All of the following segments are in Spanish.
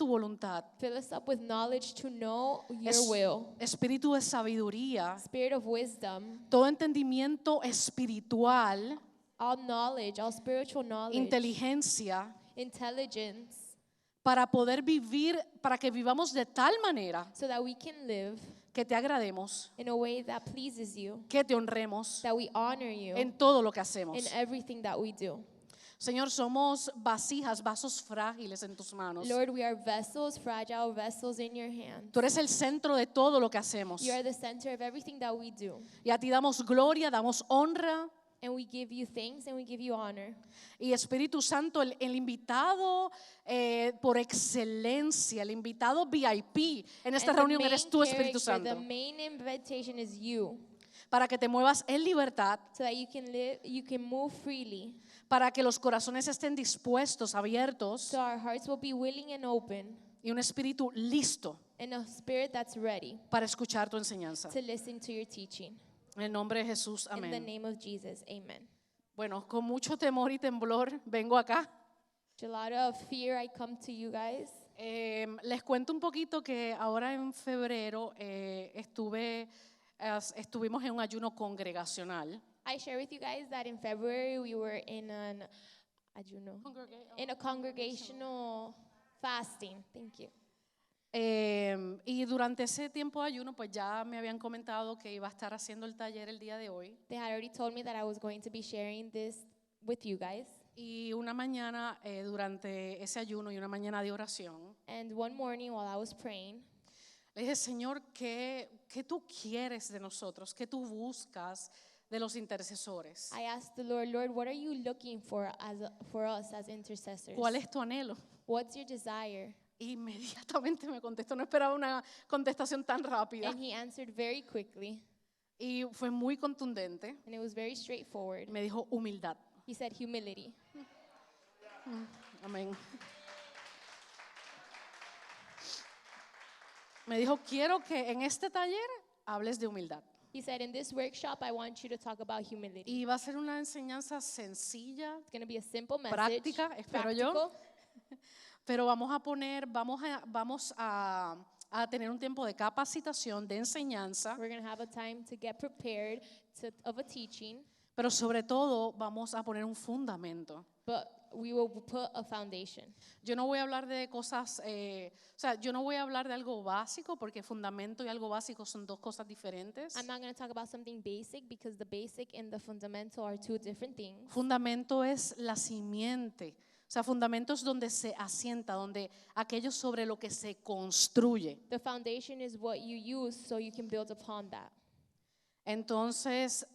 tu voluntad. Fill us up with knowledge to know your Es- will. Espíritu de sabiduría, Spirit of wisdom, todo entendimiento espiritual, all knowledge, all spiritual knowledge, inteligencia, intelligence, para poder vivir, para que vivamos de tal manera so that we can live que te agrademos, in a way that pleases you, que te honremos that we honor you en todo lo que hacemos. in everything that we do. Señor, somos vasijas, vasos frágiles en tus manos. Lord, we are vessels, fragile vessels in your hand. Tú eres el centro de todo lo que hacemos. You are the center of everything that we do. Y a ti damos gloria, damos honra. And we give you thanks and we give you honor. Y Espíritu Santo, el invitado por excelencia, el invitado VIP en esta And the reunión main eres tú, Espíritu character, Santo. The main invitation is you, Para que te muevas en libertad, so that you can live, you can move freely, para que los corazones estén dispuestos, abiertos, so our hearts will be willing and open, y un espíritu listo and a spirit that's ready para escuchar tu enseñanza. to listen to your teaching. En el nombre de Jesús, In the amén. name of Jesus, amen. Bueno, con mucho temor y temblor vengo acá. With a lot of fear, I come to you guys. Les cuento un poquito que ahora en febrero estuvimos en un ayuno congregacional. I share with you guys that in February we were in an ayuno, in a congregational fasting. Thank you. Y durante ese tiempo de ayuno, pues ya me habían comentado que iba a estar haciendo el taller el día de hoy. They had already told me that I was going to be sharing this with you guys. Y una mañana durante ese ayuno y una mañana de oración, And one morning while I was praying, le dije, Señor, ¿qué tú quieres de nosotros? ¿Qué tú buscas de los intercesores? I asked the Lord, Lord, what are you looking for for us as intercessors? ¿Cuál es tu anhelo? What's your desire? Inmediatamente me contestó, no esperaba una contestación tan rápida. And he answered very quickly, Y fue muy contundente. and it was very straightforward. Me dijo humildad. He said humility. Amén. Me dijo, quiero que en este taller hables de humildad. He said, in this workshop, I want you to talk about humility. Y va a ser una enseñanza sencilla, It's going to be a simple message, práctica, espero yo. practical, pero vamos a tener un tiempo de capacitación, de enseñanza, We're going to have a time to get prepared of a teaching, pero sobre todo vamos a poner un fundamento. but we will put a foundation. Yo no voy a hablar de cosas, yo no voy a hablar de algo básico porque fundamento y algo básico son dos cosas diferentes. I'm not going to talk about something basic because the basic and the fundamental are two different things. Fundamento es la simiente. O sea, fundamento es donde se asienta, donde aquello sobre lo que se construye. The foundation is what you use so you can build upon that. Entonces,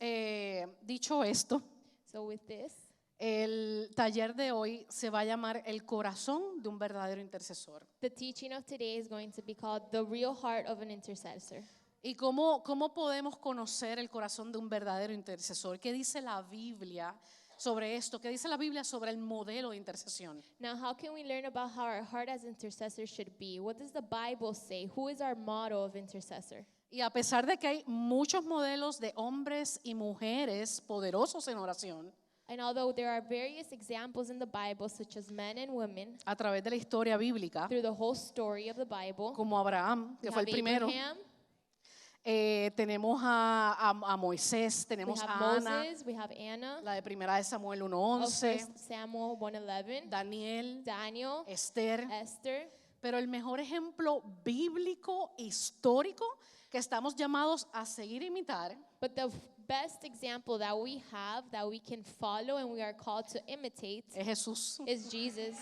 dicho esto, So with this, el taller de hoy se va a llamar El corazón de un verdadero intercesor. the teaching of today is going to be called The Real Heart of an Intercessor. ¿Y cómo podemos conocer el corazón de un verdadero intercesor? ¿Qué dice la Biblia sobre esto? ¿Qué dice la Biblia sobre el modelo de intercesión? Now, how can we learn about how our heart as intercessors should be? What does the Bible say? Who is our model of intercessor? Y a pesar de que hay muchos modelos de hombres y mujeres poderosos en oración, And although there are various examples in the Bible, such as men and women, a través de la historia bíblica, through the whole story of the Bible, como Abraham, que we fue el have primero, Abraham, tenemos a Moisés, we tenemos have a Ana, Moses, we have Anna, la de Primera de Samuel of 1:11, 1 Samuel 1:11, Daniel, Daniel, Esther, Esther. pero el mejor ejemplo bíblico, histórico, que estamos llamados a seguir e imitar, But the best example that we have, that we can follow and we are called to imitate, es Jesús. is Jesus.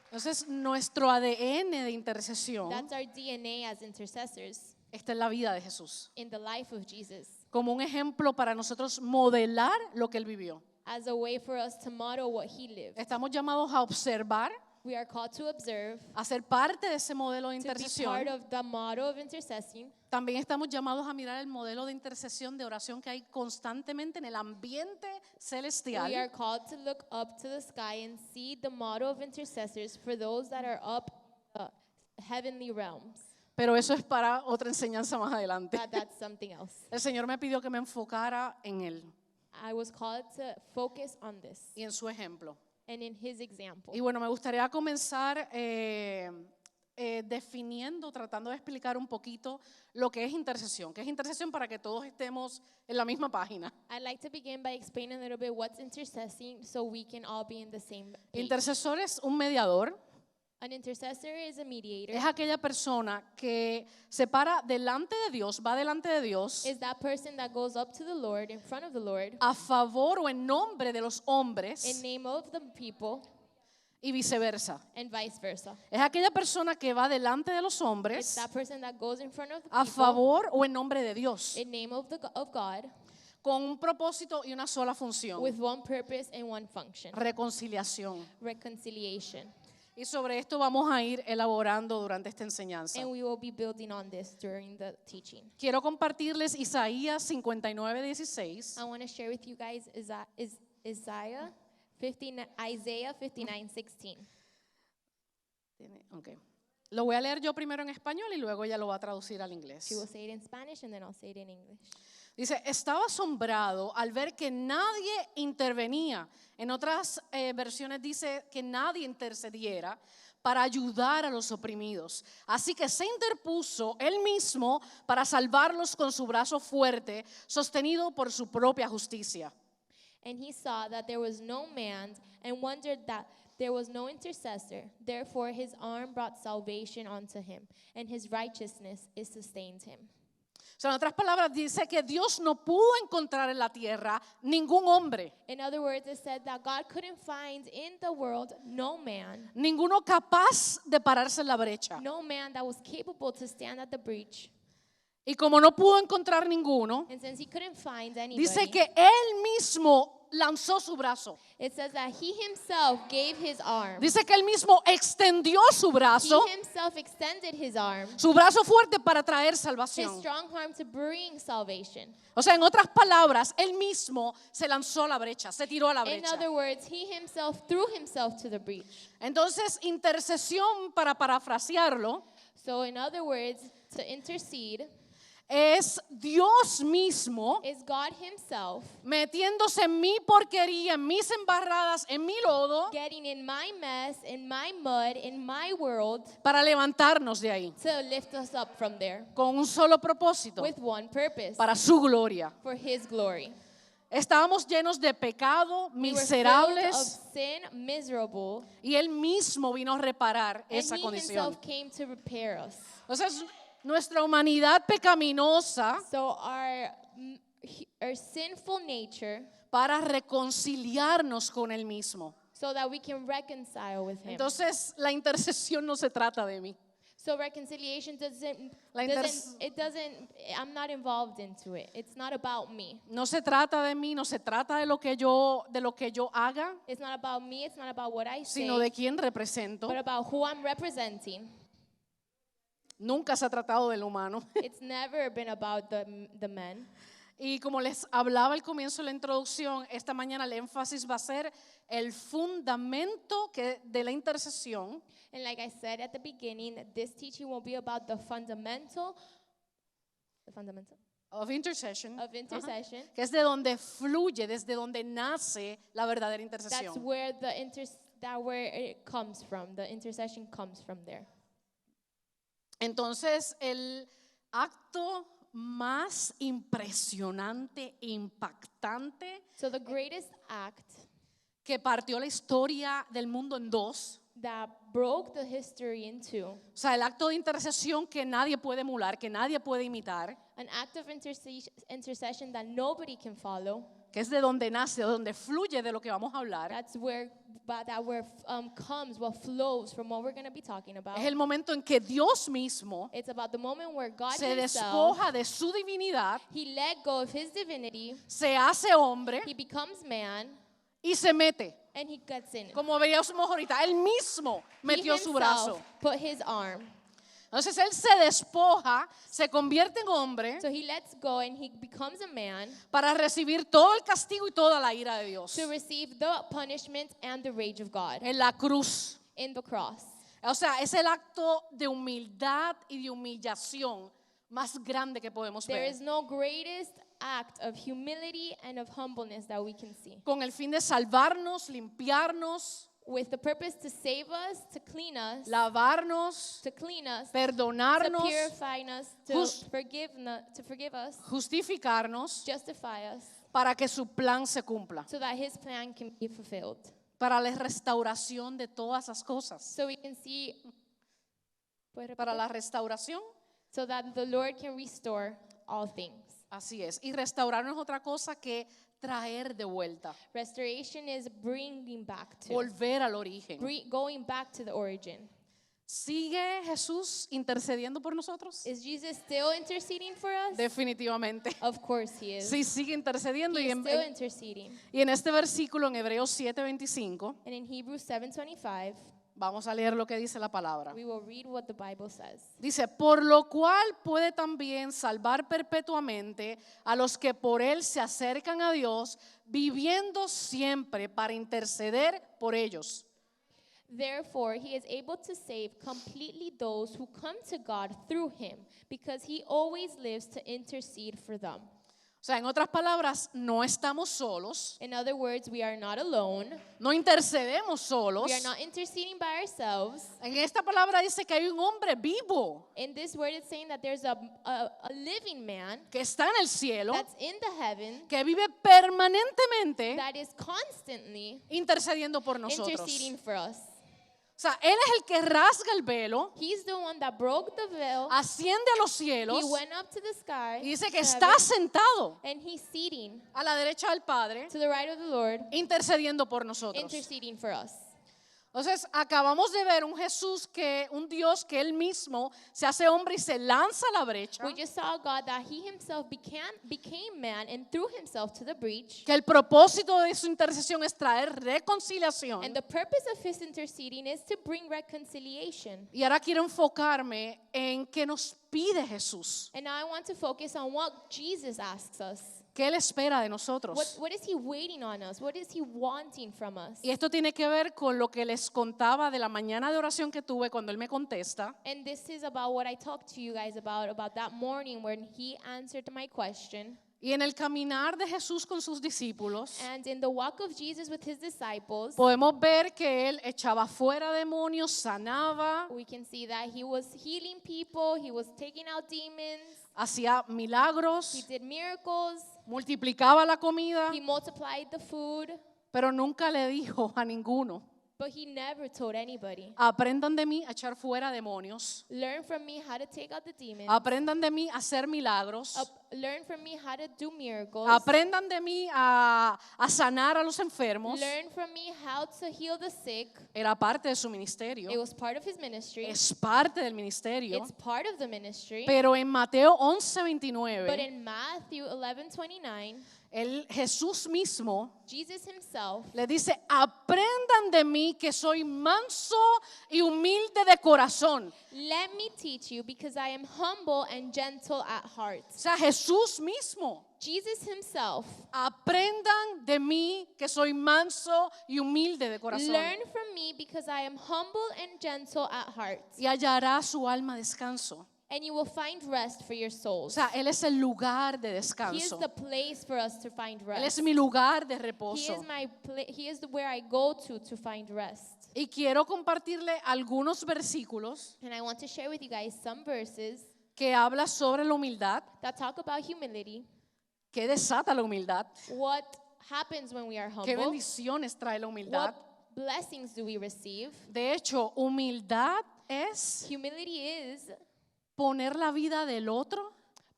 Entonces, nuestro ADN de intercesión That's our DNA as intercessors está en la vida de Jesús, in the life of Jesus, como un ejemplo para nosotros modelar lo que Él vivió. as a way for us to model what he lived. Estamos llamados a observar, We are called to observe, a ser parte de ese modelo de to be intercesión. part of the model of intercessing. También estamos llamados a mirar el modelo de intercesión, de oración que hay constantemente en el ambiente We are celestial. called to look up to the sky and see the model of intercessors for those that are up heavenly realms. Pero eso es para otra enseñanza más adelante. That's something else. El Señor me pidió que me enfocara en Él I was called to focus on this y en su ejemplo. and in his example. Y bueno, me gustaría comenzar definiendo, tratando de explicar un poquito lo que es intercesión. ¿Qué es intercesión para que todos estemos en la misma página? I'd like to begin by explaining a little bit what's intercessing so we can all be in the same page. Intercesor es un mediador. An intercessor is a mediator. Es aquella persona que se para delante de Dios, va delante de Dios, Is that person that goes up to the Lord, in front of the Lord, a favor o en nombre de los in hombres name of the people, y viceversa. and vice versa. Es aquella persona que va delante de los It's hombres that person that goes in front of the a people, favor o en nombre de Dios, in name of God, con un propósito y una sola función: with one purpose and one function: reconciliación. reconciliation. Y sobre esto vamos a ir elaborando durante esta enseñanza. And we will be building on this during the teaching. Quiero compartirles Isaías 59:16. I want to share with you guys Isaiah 59:16. Okay. Lo voy a leer yo primero en español y luego ella lo va a traducir al inglés. She will say it in Spanish and then I'll say it in English. Dice, estaba asombrado al ver que nadie intervenía. En otras versiones dice que nadie intercediera para ayudar a los oprimidos. Así que se interpuso él mismo para salvarlos con su brazo fuerte, sostenido por su propia justicia. And he saw that there was no man and wondered that there was no intercessor. Therefore his arm brought salvation unto him, and his righteousness is sustained him. O sea, en otras palabras, dice que Dios no pudo encontrar en la tierra ningún hombre, In other words, it said that God couldn't find in the world no man capaz de pararse en la brecha. that was capable to stand at the breach. Y como no pudo encontrar ninguno, And since he couldn't find anybody, dice que él mismo lanzó su brazo. it says that he himself gave his arm. Dice que él mismo extendió su brazo, He himself extended his arm, su brazo fuerte para traer his salvación. strong arm to bring salvation. O sea, en otras palabras, él mismo se lanzó a la brecha, se tiró a la In brecha. other words, he himself threw himself to the breach. Entonces, intercesión, para parafrasearlo, So in other words, to intercede es Dios mismo is God himself metiéndose en mi porquería, en mis embarradas, en mi lodo, getting in my mess, in my mud, in my world para levantarnos de ahí, to lift us up from there con un solo propósito, with one purpose, para su gloria. for his glory. Estábamos llenos de pecado, We were filled of miserables, sin, miserable, y Él mismo vino a reparar and esa he condición. himself came to repair us. Entonces, nuestra humanidad pecaminosa, So our sinful nature, para reconciliarnos con Él mismo. so that we can reconcile with him. Entonces, la intercesión no se trata de mí. So reconciliation doesn't, I'm not involved into it. It's not about me. No se trata de mí, no se trata de lo que yo haga, It's not about me, it's not about what I say, sino de quién represento. but about who I'm representing. Nunca se ha tratado del humano. It's never been about the men. Y como les hablaba al comienzo de la introducción, esta mañana el énfasis va a ser el fundamento de la intercesión. And like I said at the beginning, this teaching will be about the fundamental Of intercession. of intercession. Que es de donde fluye, desde donde nace la verdadera That's intercesión. where where it comes from. The intercession comes from there. Entonces, el acto más impresionante, impactante, So the greatest act que partió la historia del mundo en dos, that broke the history in two, o sea, el acto de intercesión que nadie puede emular, que nadie puede imitar, an act of intercession that nobody can follow. que es de donde nace, de donde fluye de lo que vamos a hablar, That's where comes, what flows from what we're going to be talking about. es el momento en que Dios mismo It's about the moment where God se himself, despoja de su divinidad, he let go of his divinity, se hace hombre he becomes man, y se mete. and he gets in. Como veíamos ahorita, él mismo metió He su brazo. himself put his arm. Entonces él se despoja, se convierte en hombre So he lets go and he becomes a man para recibir todo el castigo y toda la ira de Dios to receive the punishment and the rage of God en la cruz. in the cross. O sea, es el acto de humildad y de humillación más grande que podemos There ver. is no greatest act of humility and of humbleness that we can see, con el fin de salvarnos, limpiarnos, with the purpose to save us, to clean us, to perdonarnos, purify us, Jus- to forgive us, justificarnos, justify us, para que su plan se cumpla, so that His plan can be fulfilled. para la restauración de todas las cosas, So we can see, para la restauración. so that the Lord can restore all things. Así es. Y restaurar no es otra cosa que traer de vuelta, Restoration is bringing back to, volver al origen. going back to the origin. ¿Sigue Jesús intercediendo por nosotros? Is Jesus still interceding for us? Definitivamente. Of course He is. Sí, sigue intercediendo. He Y is still en, interceding. y en este versículo, en Hebreos 7:25, And in Hebrews 7:25, vamos a leer lo que dice la palabra. we will read what the Bible says. Dice, por lo cual puede también salvar perpetuamente a los que por él se acercan a Dios, viviendo siempre para interceder por ellos. Therefore, He is able to save completely those who come to God through Him, because He always lives to intercede for them. O sea, en otras palabras, no estamos solos, In other words, we are not alone. no intercedemos solos. We are not interceding by ourselves. En esta palabra dice que hay un hombre vivo In this word, it's saying that there's a living man que está en el cielo, that's in the heaven que vive permanentemente that is constantly intercediendo por nosotros. interceding for us. O sea, Él es el que rasga el velo, He's the one that broke the veil. asciende a los cielos He went up to the sky. y dice que to está heaven, sentado and He's seating a la derecha del Padre, to the right of the Lord, intercediendo por nosotros. interceding for us. Entonces, acabamos de ver un Jesús un Dios que Él mismo se hace hombre y se lanza a la brecha, We just saw God that He Himself became man and threw Himself to the breach. que el propósito de su intercesión es traer reconciliación. And the purpose of His interceding is to bring reconciliation. Y ahora quiero enfocarme en qué nos pide Jesús, And now I want to focus on what Jesus asks us. qué Él espera de nosotros. What is He waiting on us? What is He wanting from us? Y esto tiene que ver con lo que les contaba de la mañana de oración que tuve cuando Él me contesta. And this is about what I talked to you guys about that morning when He answered my question. Y en el caminar de Jesús con sus discípulos, And in the walk of Jesus with His disciples, podemos ver que Él echaba fuera demonios, sanaba, we can see that He was healing people, He was taking out demons, hacía He milagros, did miracles, multiplicaba la comida, He multiplied the food, pero nunca le dijo a ninguno: but He never told anybody, aprendan de mí a echar fuera demonios, learn from me how to take out the demons, aprendan de mí a hacer milagros, learn from me how to do miracles, aprendan de mí a sanar a los enfermos. learn from me how to heal the sick. Era parte de su ministerio, It was part of His ministry. es parte del ministerio. It's part of the ministry. Pero en Mateo But 11:29, in Matthew 11:29, Jesús mismo Jesus Himself le dice: aprendan de mí que soy manso y humilde de corazón. let me teach you, because I am humble and gentle at heart. O sea, Jesús mismo: Jesus Himself, aprendan de mí que soy manso y humilde de corazón. learn from me, because I am humble and gentle at heart, Y hallará su alma descanso. and you will find rest for your O souls. sea, Él es el lugar de He is descanso. the place for us to find Él es rest. mi lugar de He reposo. is He is where I go to find rest. Y quiero compartirle algunos versículos And I want to share with you guys some verses que habla sobre la humildad, that talk about humility, que desata la humildad, what happens when we are qué humble, bendiciones trae la humildad. what blessings do we receive. De hecho, humildad es Humility is poner la vida del otro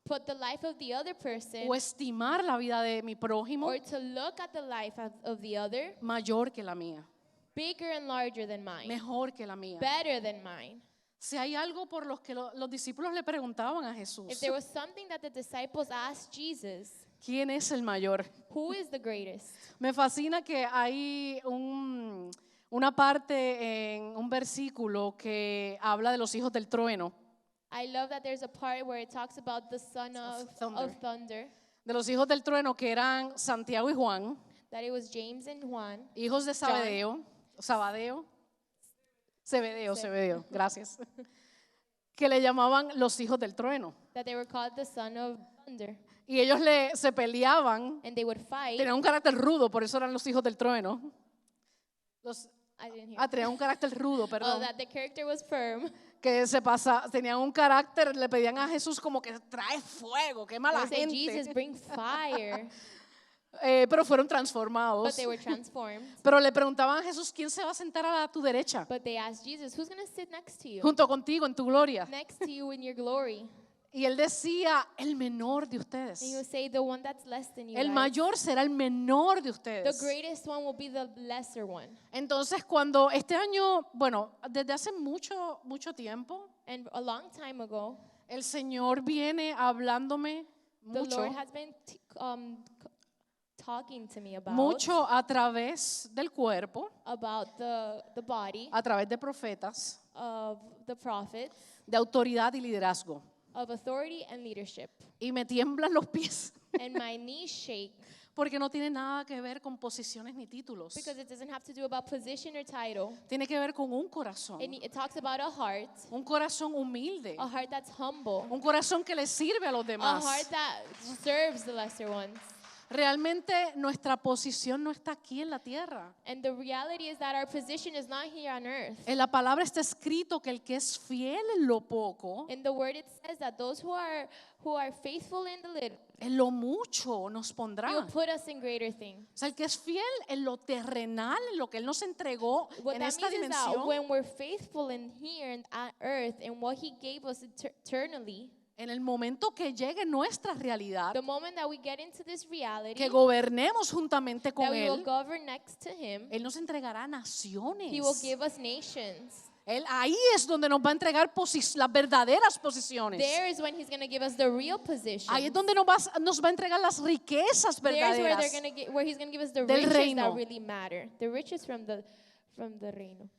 put the life of the other person, o estimar la vida de mi prójimo or to look at the life of the other mayor que la mía, bigger and larger than mine, mejor que la mía. better than mine. Si hay algo por los que los discípulos le preguntaban a Jesús: If there was something that the disciples asked Jesus, ¿quién es el mayor? who is the greatest? Me fascina que hay una parte en un versículo que habla de los hijos del trueno, I love that there's a part where it talks about the son of thunder, de los hijos del trueno que eran Santiago y Juan, that it was James and Juan, hijos de Zebedeo, gracias, que le llamaban los hijos del trueno. that they were called the son of thunder. Y ellos se peleaban. and they would fight. Tenían un carácter rudo, por eso eran los hijos del trueno. I didn't hear. Tenían un carácter rudo, Oh, perdón. that the character was firm. Que tenían un carácter, le pedían a Jesús como que trae fuego, quema a They la would say, Jesus, gente. bring fire. Pero fueron But transformados. they were transformed. Pero le preguntaban a Jesús, ¿quién se va a sentar a tu derecha? But they asked Jesus, who's going to sit next to you? Junto contigo en tu gloria. Next to you in your glory. Y él decía, el menor de ustedes. And you say, the one that's less than you. El guys. mayor será el menor de The ustedes. greatest one will be the lesser one. Entonces, cuando este año, bueno, desde hace mucho tiempo, And a long time ago, el Señor viene hablándome the mucho, Lord has been talking to me mucho a través del cuerpo, about the body a través de profetas, of the prophets, de autoridad y liderazgo. of authority and leadership. Y me tiemblan los pies And my knees shake porque no tiene nada que ver con posiciones ni títulos. because it doesn't have to do about position or title. Tiene que ver con un corazón, It talks about un corazón humilde, a heart that's humble, un corazón que le sirve a los a demás. heart that serves the lesser ones. Realmente nuestra posición no está aquí en la tierra. And the reality is that our position is not here on earth. En la palabra está escrito que el que es fiel en lo poco, In the word it says that those who are faithful in the little, en lo mucho nos he will pondrá. put us in greater things. O sea, el que es fiel en lo terrenal, en lo que Él nos entregó What en that esta means is that dimensión, when we're faithful in here and on earth and what he gave us eternally, en el momento que llegue nuestra realidad, the moment that we get into this reality, que gobernemos juntamente con that we will Él, govern next to him, Él nos entregará naciones. he will give us nations. Ahí es donde nos va a entregar las verdaderas posiciones. There is when he's going to give us the real position. Ahí es donde nos va a entregar las riquezas There's where verdaderas. where he's going to give us the Del riches reino. that really matter. The riches from the reino.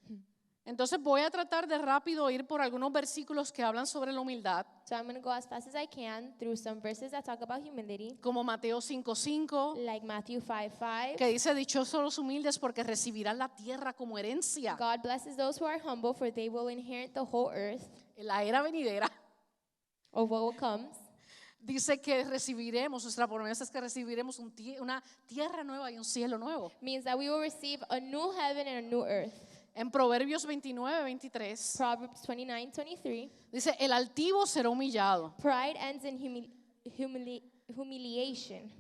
Entonces voy a tratar de rápido ir por algunos versículos que hablan sobre la humildad, So I'm going to go as fast as I can through some verses that talk about humility, como Mateo 5:5, like Matthew 5:5. que dice, dichosos los humildes porque recibirán la tierra como herencia. God blesses those who are humble, for they will inherit the whole earth. En la era venidera Of what comes. dice que recibiremos, nuestra promesa es que recibiremos una tierra nueva y un cielo nuevo. Means that we will receive a new heaven and a new earth. En Proverbios 29:23 Proverbs 29:23. dice, el altivo será humillado, Pride ends in humiliation,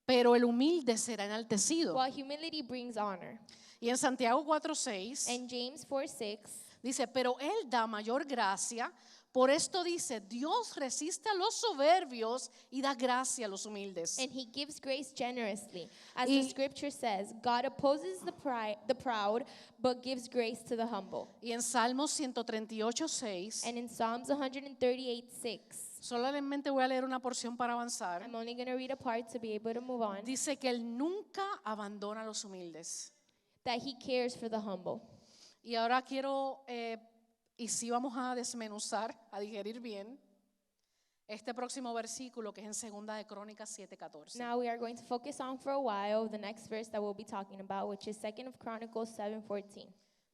pero el humilde será enaltecido. while humility brings honor. Y en Santiago 4:6 And James 4:6. dice, pero Él da mayor gracia. Por esto dice, Dios resiste a los soberbios y da gracia a los humildes. And he gives grace generously. As Y- the scripture says, God opposes the proud, but gives grace to the humble. Y en Salmos 138:6, And in Psalms 138:6, solamente voy a leer una porción para avanzar, I'm only going to read a part to be able to move on, dice que Él nunca abandona a los humildes. that he cares for the humble. Y ahora quiero, y sí vamos a desmenuzar, a digerir bien, este próximo versículo que es en Segunda de Crónicas 7:14. Now we are going to focus on for a while the next verse that we'll be talking about, which is 2nd of Chronicles 7:14.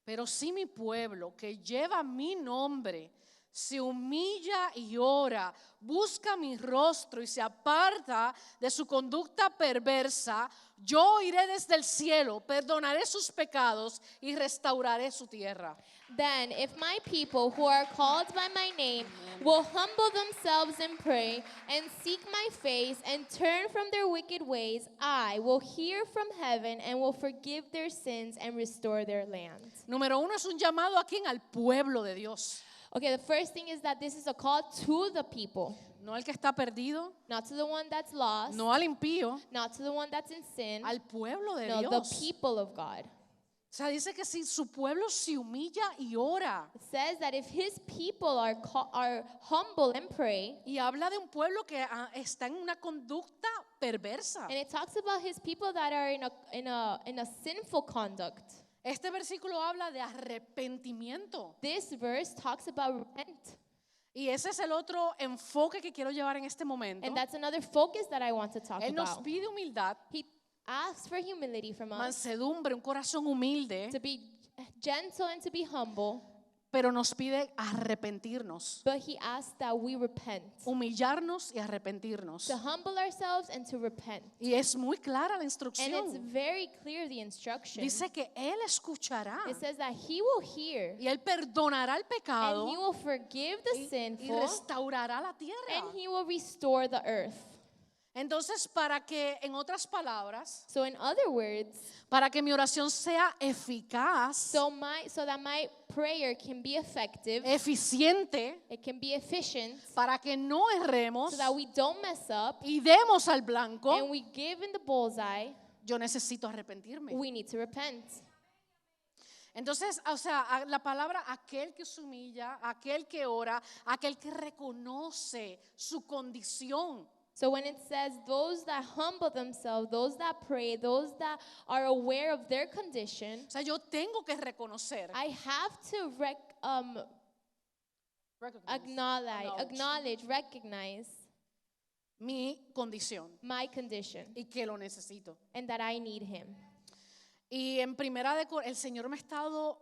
Pero si mi pueblo que lleva mi nombre se humilla y ora, busca mi rostro y se aparta de su conducta perversa, yo iré desde el cielo, perdonaré sus pecados y restauraré su tierra. Then, if my people who are called by my name will humble themselves and pray and seek my face and turn from their wicked ways, I will hear from heaven and will forgive their sins and restore their land. Número uno es un llamado a quién, al pueblo de Dios, Okay, the first thing is that this is a call to the people, no al que está perdido, not to the one that's lost, no al impío, not to the one that's in sin, al pueblo de no, the Dios. people of God. O sea, dice que si su pueblo se humilla y ora, It says that if his people are humble and pray, y habla de un pueblo que está en una conducta perversa. and it talks about his people that are in a sinful conduct. Este versículo habla de arrepentimiento. This verse talks about repent. Y ese es el otro enfoque que quiero llevar en este momento. And that's another focus that I want to talk Él nos about. pide humildad, He asks for humility from us, mansedumbre, un corazón humilde, to be gentle and to be humble, pero nos pide arrepentirnos, but he asks that we repent, humillarnos y arrepentirnos. to humble ourselves and to repent. Y es muy clara la And it's instrucción. very clear, the instruction. Dice que Él escuchará It says that he will hear y Él perdonará el pecado and he will forgive the y sinful restaurará la tierra. and he will restore the earth. Entonces, para que, en otras palabras, So in other words, para que mi oración sea eficaz, so that my prayer can be effective, eficiente, it can be efficient, para que no erremos so that we don't mess up y demos al blanco, and we give in the bullseye, yo necesito arrepentirme. we need to repent. Entonces, o sea, la palabra aquel que se humilla, aquel que ora, aquel que reconoce su condición. So when it says those that humble themselves, those that pray, those that are aware of their condition, O sea, yo tengo que reconocer, I have to acknowledge, recognize mi condición my condition y que lo necesito. and that I need him. Y en el Señor me ha estado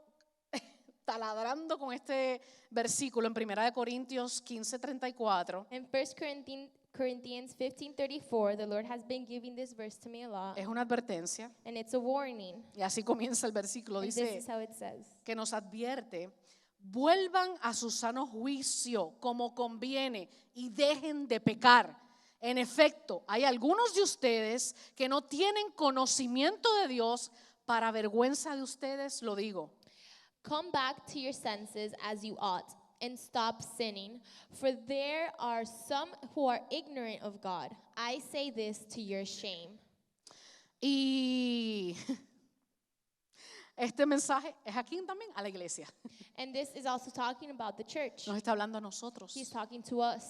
taladrando con este versículo en Primera de Corintios 15:34. In 1 Corinthians 15:34, the Lord has been giving this verse to me a lot, Es una advertencia and it's a warning. y así comienza el versículo. And this Dice is how it says. que nos advierte: vuelvan a su sano juicio como conviene y dejen de pecar. En efecto, hay algunos de ustedes que no tienen conocimiento de Dios. Para vergüenza de ustedes lo digo. Come back to your senses as you ought, and stop sinning, for there are some who are ignorant of God. I say this to your shame. Y este mensaje es aquí también a la iglesia. And this is also talking about the church. Nos está hablando a nosotros. He's talking to us.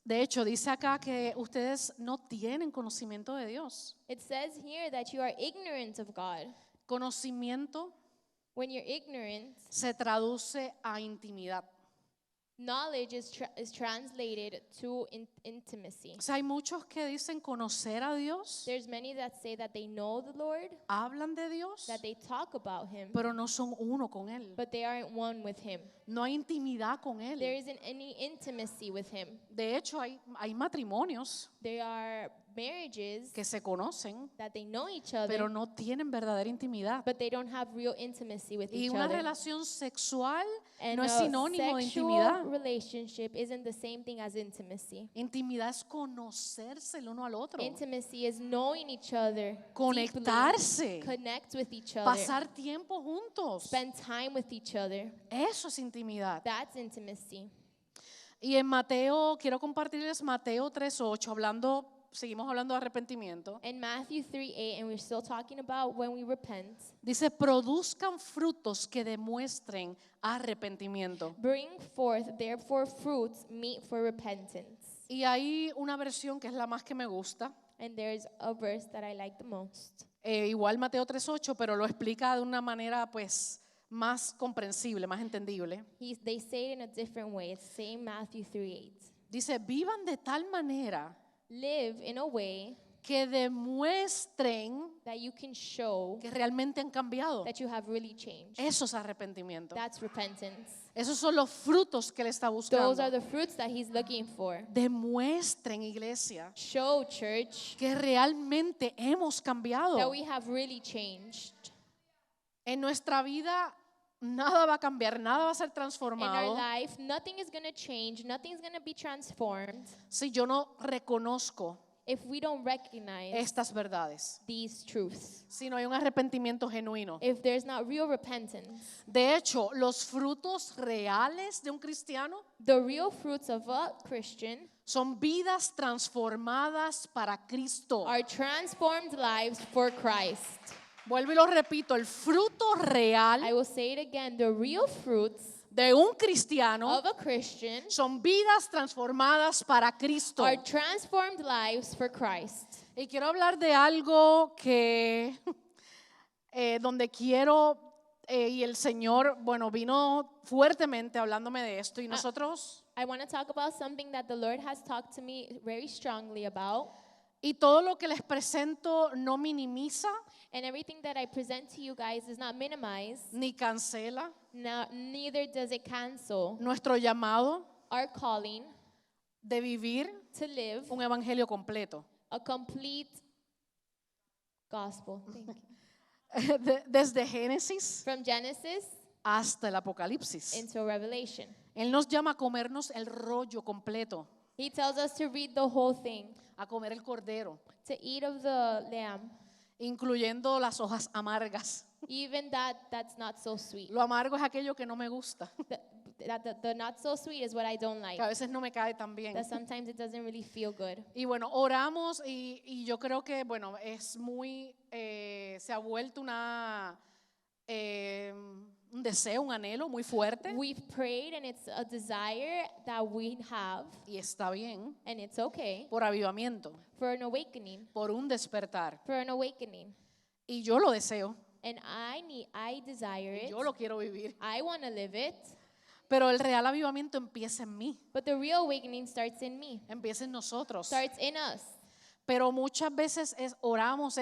De hecho, dice acá que ustedes no tienen conocimiento de Dios. It says here that you are ignorant of God. Conocimiento When you're ignorant, se traduce a intimidad. knowledge is translated to intimacy. O sea, hay muchos que dicen conocer a Dios, There's many that say that they know the Lord, hablan de Dios, that they talk about him, pero no son uno con Él. but they aren't one with him. No hay intimidad con There Él. isn't any intimacy with him. De hecho, hay matrimonios There are marriages que se conocen, that they know each other, pero no tienen verdadera intimidad. but they don't have real intimacy with Y each una other. relación sexual And no es a sinónimo de sexual intimidad. relationship isn't the same thing as intimacy. Intimidad es conocerse el uno al otro, Intimacy is knowing each other, conectarse, deeply, connect with each other, pasar tiempo juntos. spend time with each other. Eso es intimidad. That's intimacy. Y en Mateo, quiero compartirles Mateo 3:8, seguimos hablando de arrepentimiento. In Matthew 3:8, and we're still talking about when we repent, Dice, produzcan frutos que demuestren arrepentimiento. bring forth therefore fruits meet for repentance. Y hay una versión que es la más que me gusta. And there's a verse that I like the most. Igual Mateo 3:8, pero lo explica de una manera pues más comprensible, más entendible. They say it in a different way. It's same Matthew 3:8. Dice, vivan de tal manera Live in a way que demuestren that you can show que realmente han cambiado. that you have really changed. Eso es arrepentimiento. That's repentance. Esos son los frutos que Él está buscando. Those are the fruits that he's looking for. Demuestren, iglesia, Show, church, que realmente hemos that cambiado. we have really changed. En nuestra vida nada va a cambiar, nada va a ser In our transformado life, nothing is going to change, nothing's going to be transformed si yo no reconozco if we don't recognize estas verdades. these truths. Si no hay un arrepentimiento genuino. If there's not real repentance, De hecho, los frutos reales de un cristiano the real fruits of a Christian son vidas transformadas para Cristo. are transformed lives for Christ. Vuelvo y lo repito, el fruto I real will say it again, the real fruits de un cristiano of a Christian son vidas transformadas para Cristo. are transformed lives for Christ. Y quiero hablar de algo que donde quiero y el Señor, bueno, vino fuertemente hablándome de esto y nosotros I want to talk about something that the Lord has talked to me very strongly about. Y todo lo que les presento no minimiza And everything that I present to you guys is not minimized, ni cancela neither does it cancel nuestro llamado our calling de vivir to live un evangelio completo. a complete gospel. Thank you. Desde Génesis From Genesis hasta el Apocalipsis. into Revelation. Él nos llama a comernos el rollo completo, He tells us to read the whole thing, a comer el cordero, to eat of the lamb, incluyendo las hojas amargas. even that's not so sweet. Lo amargo es aquello que no me gusta, The not so sweet is what I don't like. que a veces no me cae tan bien. That sometimes it doesn't really feel good. Y bueno, oramos y yo creo que, bueno, es muy, se ha vuelto un deseo, un anhelo muy fuerte We've prayed and it's a desire that we have, y está bien, and it's okay, por avivamiento, for an awakening, por un despertar. for an awakening. Y yo lo deseo, And I desire y it. yo lo quiero vivir. I want to live it. Pero el real avivamiento empieza en mí, But the real awakening starts in me, empieza en nosotros. starts in us. Pero muchas veces oramos,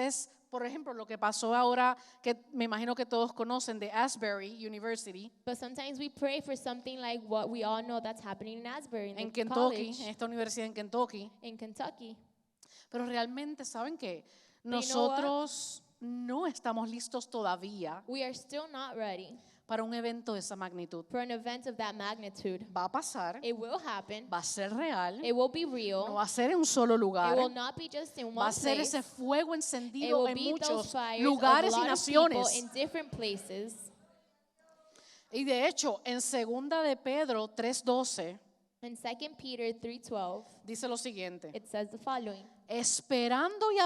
por ejemplo, lo que pasó ahora, que me imagino que todos conocen, de Asbury University, But sometimes we pray for something like what we all know that's happening in Asbury, in en the Kentucky, college, en esta universidad en Kentucky. in Kentucky. Pero realmente, ¿saben qué? you know Nosotros no estamos listos todavía We are still not ready para un evento de esa magnitud. for an event of that magnitude. Va a pasar, It will happen. va a ser real, It will be no real. va a ser en un solo It lugar, will not be just in va one a ser place. ese fuego It encendido will en be those muchos fires lugares of y a lot of people naciones. in different places. Y de hecho, en 2 de Pedro 3:12 In 2 Peter 3:12, dice lo siguiente: it says the following. esperando y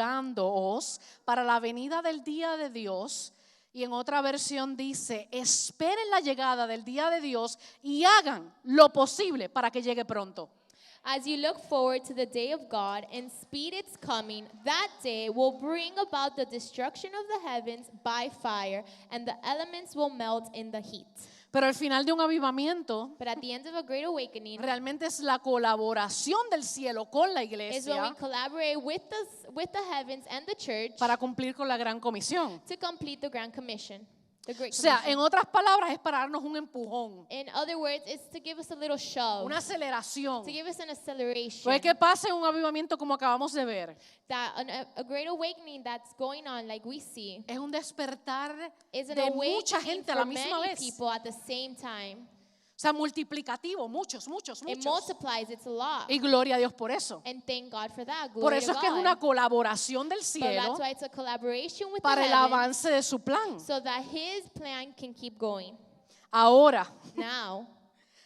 apresurándoos para la venida del día de Dios. Y en otra versión dice, esperen la llegada del día de Dios y hagan lo posible para que llegue pronto. As you look forward to the day of God and speed its coming, that day will bring about the destruction of the heavens by fire, and the elements will melt in the heat. Pero al final de un avivamiento, But at the end of a great awakening realmente es la colaboración del cielo con la is when we iglesia collaborate with the heavens and the church para cumplir con la gran comisión. to complete the Grand Commission, the Great O sea, Commission. en otras palabras, es para darnos un empujón, In other words, it's to give us a little shove, una aceleración. to give us an acceleration. Puede que pase un avivamiento como acabamos de ver. That a great awakening that's going on, like we see, Es un despertar is an de mucha awakening gente a for la misma many vez. people at the same time. O sea, multiplicativo, muchos. It multiplies, it's a lot. Y gloria a Dios por eso. And thank God for that. Por Glory eso to es que es God. una colaboración del But cielo that's why it's a collaboration with para the el heavens avance de su plan. so that His plan can keep going. Ahora, Now,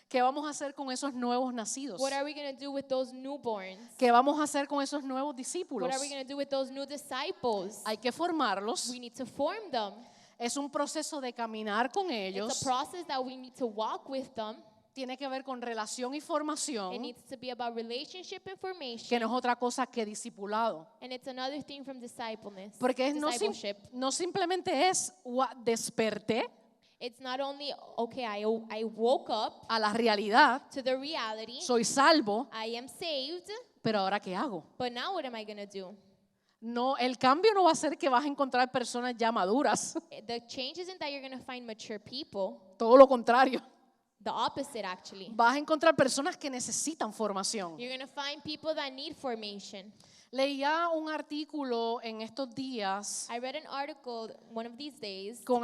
¿qué vamos a hacer con esos nuevos nacidos? what are we going to do with those newborns? ¿Qué vamos a hacer con esos nuevos What discípulos? are we going to do with those new disciples? Hay que formarlos. We need to form them. Es un proceso de caminar con It's ellos. a process that we need to walk with them. Tiene que ver con relación y It formación, needs to be about relationship and que formation. no es otra cosa que discipulado. And it's another thing from discipleness. Porque Discipleship. no simplemente es desperté It's not only, okay, I woke up a la realidad, to the reality. soy salvo, I am saved, pero ahora ¿qué hago? but now what am I going to do? No, el cambio no va a ser que vas a encontrar personas ya maduras, The change isn't that you're going to find mature people. todo lo contrario. The opposite, actually. Vas a encontrar personas que necesitan formación. You're going to find people that need formation. Leía un artículo en estos días I read an article one of these days con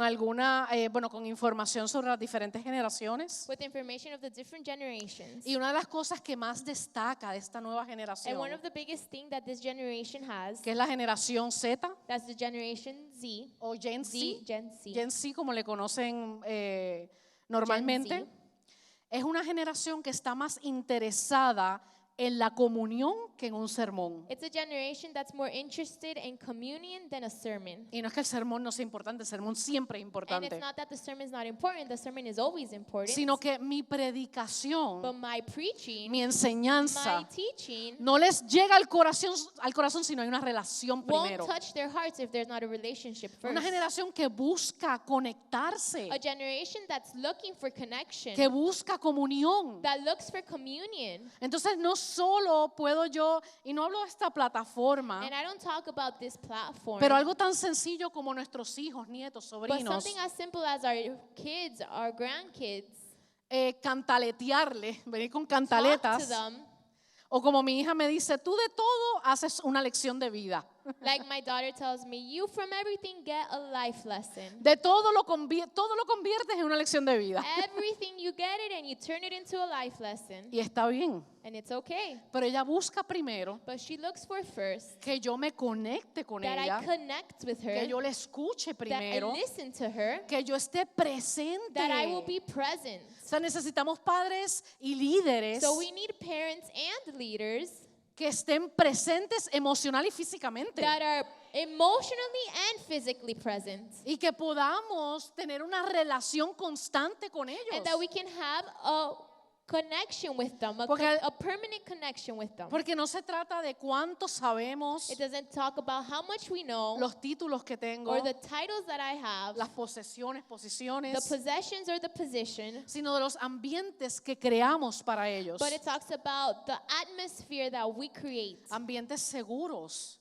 con información sobre las diferentes generaciones. with information of the different generations. Y una de las cosas que más destaca de esta nueva And generación, one of the biggest things that this generation has, que es la generación Z that's the Generation Z, o Gen Z, Gen Z. Gen Z como le conocen normalmente, Gen Z. es una generación que está más interesada en la comunión que en un sermón. It's a generation that's more interested in communion than a sermon. Y no es que el sermón no sea importante, el sermón siempre es And importante, it's not that the sermon is not important, the sermon is always important. sino que mi predicación, But my preaching, mi enseñanza, my teaching no les llega al corazón si no hay una relación won't primero. touch their hearts if there's not a relationship first. Una generación que busca conectarse, A generation that's looking for connection, que busca comunión. that looks for communion. Entonces no solo puedo yo, y no hablo de esta plataforma, And I don't talk about this platform. pero algo tan sencillo como nuestros hijos, nietos, But sobrinos, something as simple as our kids, our grandkids, cantaletearle, venir con talk to cantaletas, them. o como mi hija me dice, tú de todo haces una lección de vida. Like my daughter tells me, you from everything get a life lesson. De todo lo conviertes en una lección de vida. Everything you get it and you turn it into a life lesson. Y está bien, And it's okay. pero ella busca primero But she looks for first que yo me conecte con that ella, I connect with her, que yo le escuche that I primero, listen to her, que yo esté presente. that I will be present. O sea, necesitamos padres y líderes So we need parents and leaders que estén presentes emocional y físicamente that are emotionally and physically present. y que podamos tener una relación constante con ellos. And that we can have a connection with them, Porque- a permanent connection with them. Porque no se trata de cuánto sabemos, It doesn't talk about how much we know los títulos que tengo, or the titles that I have, las posesiones, the posiciones, possessions or the position, sino de los ambientes que creamos para ellos. but it talks about the atmosphere that we create, Ambientes seguros,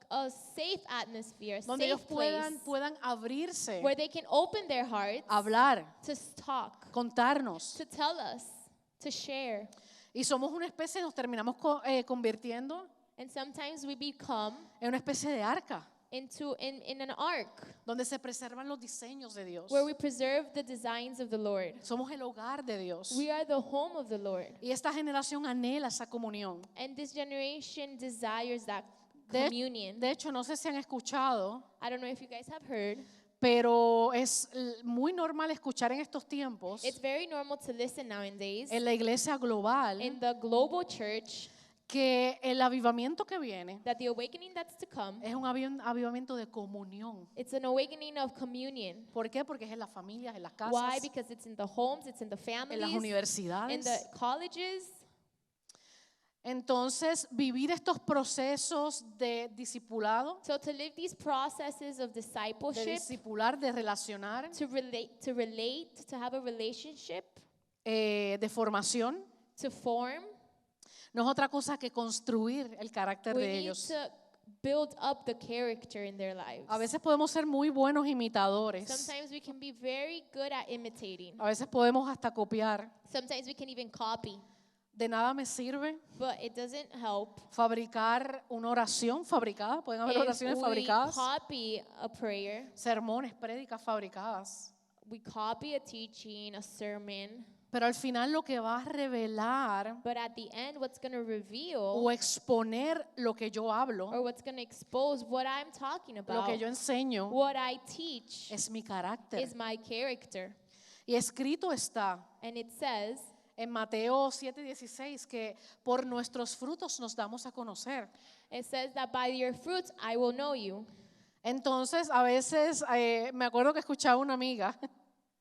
a safe atmosphere, a donde ellos safe place puedan abrirse, where they can open their hearts hablar, to talk, contarnos. to tell us, to share. Y somos una especie, nos terminamos convirtiendo And sometimes we become en una especie de arca, in an ark donde se preservan los diseños de Dios. where we preserve the designs of the Lord. Somos el hogar de Dios. We are the home of the Lord. Y esta generación anhela esa comunión. And this generation desires that De, communion. de hecho, no sé si han escuchado, I don't know if you guys have heard. pero es muy normal escuchar en estos tiempos It's very normal to listen nowadays en la iglesia global in the global church que el avivamiento que viene that the awakening that's to come, es un avivamiento de comunión. it's an awakening of communion. ¿Por qué? Porque es en las familias, en las Why? casas, Because it's in the homes, it's in the en las families, in universidades. the colleges. Entonces, vivir estos procesos de discipulado, So to live these processes of de discipleship, discipular, de relacionar, to have a relationship, de formación, to form, no es otra cosa que construir el carácter we de need ellos. to build up the character in their lives. A veces podemos ser muy buenos imitadores. Sometimes we can be very good at imitating. A veces podemos hasta copiar. Sometimes we can even copy, De nada me sirve but it doesn't help fabricar una oración fabricada. Pueden haber if oraciones we fabricadas. copy a prayer, Sermones, prédicas fabricadas. we copy a teaching, a sermon, Pero al final lo que va a revelar but at the end what's going to reveal o exponer lo que yo hablo, or what's going to expose what I'm talking lo about, que yo enseño, what I teach es mi carácter. is my character. Y escrito está And it says en Mateo 7:16 que por nuestros frutos nos damos a conocer. that by your fruits I will know you. Entonces, a veces me acuerdo que escuchaba una amiga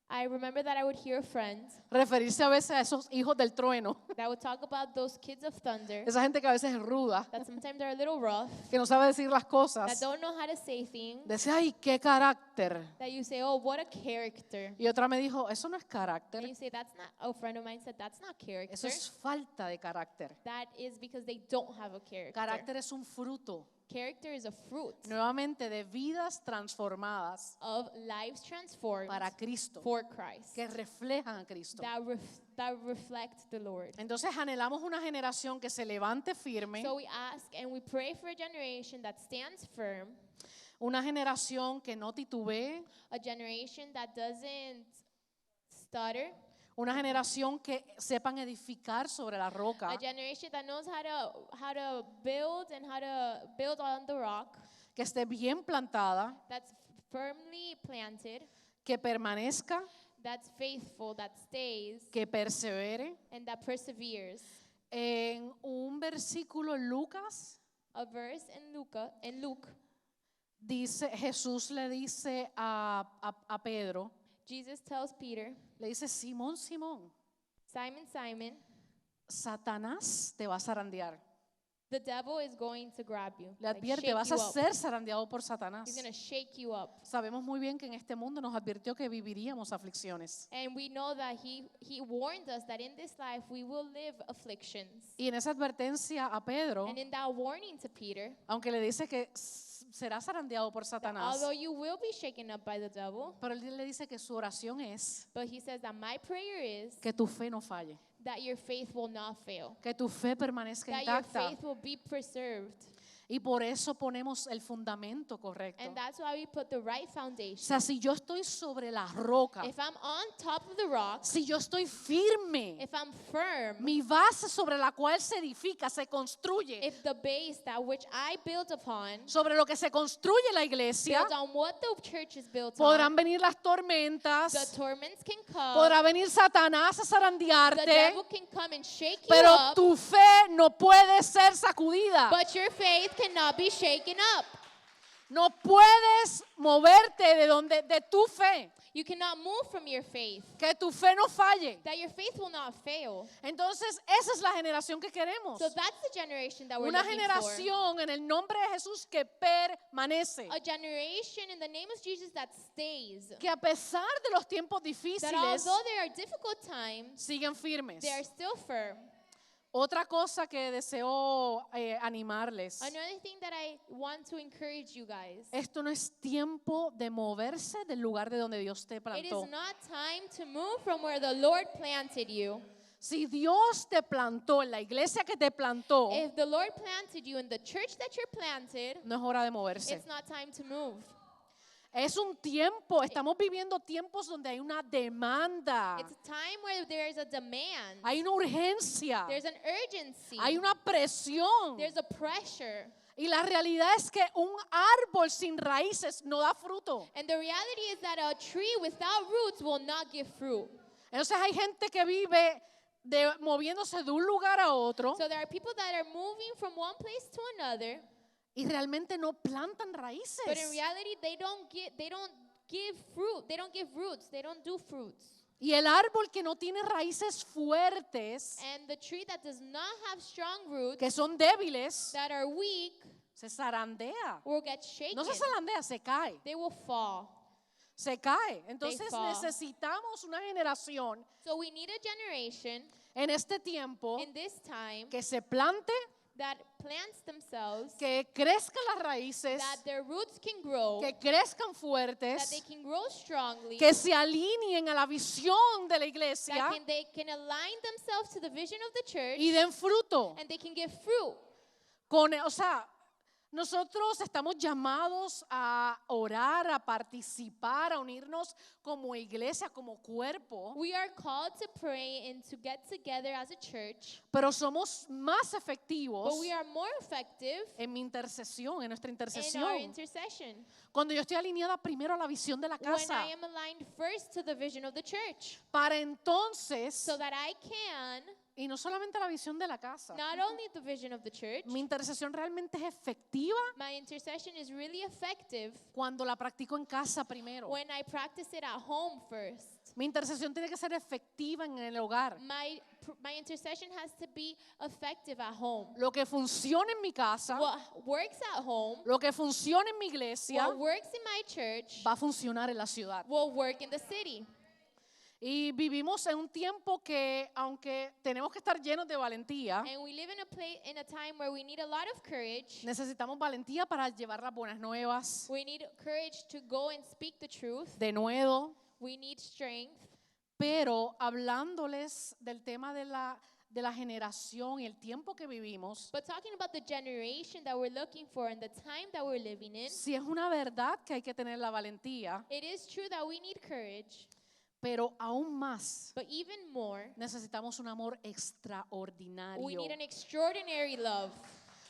I remember that I would hear friends referirse a veces a esos hijos del trueno, that would talk about those kids of thunder esa gente que a veces es ruda, that sometimes are a little rough, que no sabe decir las that cosas. don't know how to say things, Decía, ay, qué carácter. that you say, oh, what a character. Y otra me dijo, eso no es And carácter, you say, that's not, a friend of mine said, that's not character. eso es falta de carácter. That is because they don't have a character. Carácter es un fruto, Character is a fruit nuevamente, de vidas transformadas of lives transformed para Cristo, for Christ que reflejan a Cristo. that reflect the Lord. Entonces anhelamos una generación que se levante firme, So we ask and we pray for a generation that stands firm, una generación que no titubee, a generation that doesn't stutter, una generación que sepan edificar sobre la roca, a generation that knows how to build and how to build on the rock, que esté bien plantada, that's firmly planted, que permanezca, that's faithful, that stays, que persevere. and that perseveres. En un versículo en Lucas A verse in Luke, dice, Jesús le dice a Pedro, Jesus tells Peter, le dice, Simón, Simón, Simon, Simon, Satanás te va a zarandear. the devil is going to grab you. Le Like, advierte, shake vas you a up. ser zarandeado por He's Satanás. going to shake you up. Sabemos muy bien que en este mundo nos advirtió que viviríamos aflicciones. And we know that he warned us that in this life we will live afflictions. Y en esa advertencia a Pedro, And in that warning to Peter, aunque le dice que será zarandeado por that Satanás, although you will be shaken up by the devil, pero él le dice que su oración es but he says that my prayer is que tu fe no falle, that your faith will not fail, que tu fe permanezca that your intacta. faith will be preserved. Y por eso ponemos el fundamento correcto. And that's why we put the right O foundation. sea, si yo estoy sobre la roca, If I'm on top of the rock, si yo estoy firme, if I'm firm, mi base sobre la cual se edifica, se construye, if the base that which I build upon, sobre lo que se construye la iglesia, built on what the church is built podrán on, venir las the tormentas, torments can come, podrá venir Satanás a the zarandearte, devil can come and shake you pero up, tu fe no puede ser sacudida. but your faith cannot be shaken up. No puedes moverte de tu fe, You cannot move from your faith. que tu fe no falle. That your faith will not fail. Entonces, esa es la generación que queremos. So that's the generation that we're Una looking for. generación en el nombre de Jesús que permanece. A generation in the name of Jesus that stays. Que a pesar de los tiempos That difíciles, although there are difficult times, siguen firmes. they are still firm. Otra cosa que deseo animarles. Another thing that I want to encourage you guys. Esto no es tiempo de moverse del lugar de donde Dios te It plantó. is not time to move from where the Lord planted you. Si Dios te plantó en la iglesia que te plantó, If the Lord planted you in the church that you're planted, no es hora de moverse. it's not time to move. Es un tiempo, estamos viviendo tiempos donde hay una demanda, It's a time where there is a demand. hay una urgencia, There's an urgency. hay una presión. There's a pressure. Y la realidad es que un árbol sin raíces no da fruto. And the reality is that a tree without roots will not give fruit. Entonces hay gente que vive moviéndose de un lugar a otro So there are people that are moving from one place to another, y realmente no plantan but in raíces. reality they don't give fruit. They don't give roots. They don't do fruits. Y el árbol que no tiene raíces fuertes, And the tree that does not have strong roots, que son débiles, that are weak, se zarandea. will get shaken. No se zarandea, se cae. They will fall. Se cae. Entonces fall. necesitamos una generación So we need a generation en este tiempo in this time que se plante, that plants themselves, que crezcan las raíces, that their roots can grow, que crezcan that fuertes, they can grow strongly, que se alineen a la visión de la iglesia that they can align themselves to the vision of the church, y den fruto. and they can give fruit. O sea, nosotros estamos llamados a orar, a participar, a unirnos como iglesia, como cuerpo, We are called to pray and to get together as a church, pero somos más efectivos but we are more effective en mi intercesión, en nuestra in our intercesión. intercession Cuando yo estoy alineada primero a la visión de la when casa, I am aligned first to the vision of the church, para entonces, so that I can, y no solamente la visión de la casa, not only the vision of the church, mi intercesión realmente es efectiva my intercession is really effective cuando la practico en casa primero. when I practice it at home first. Mi intercesión tiene que ser efectiva en el hogar. My intercession has to be effective at home. Lo que funciona en mi casa, What works at home, lo que funciona en mi iglesia, what works in my church, va a funcionar en la ciudad. will work in the city. Y vivimos en un tiempo que, aunque tenemos que estar llenos de valentía, And we live in a time where we need a lot of courage. necesitamos valentía para llevar las buenas nuevas, We need courage to go and speak the truth. de nuevo, We need strength. pero hablándoles del tema de la generación y el tiempo que vivimos, But talking about the generation that we're looking for and the time that we're living in, sí es una verdad que hay que tener la valentía, it is true that we need courage, pero aún más but even more, necesitamos un amor we extraordinario, need an extraordinary love,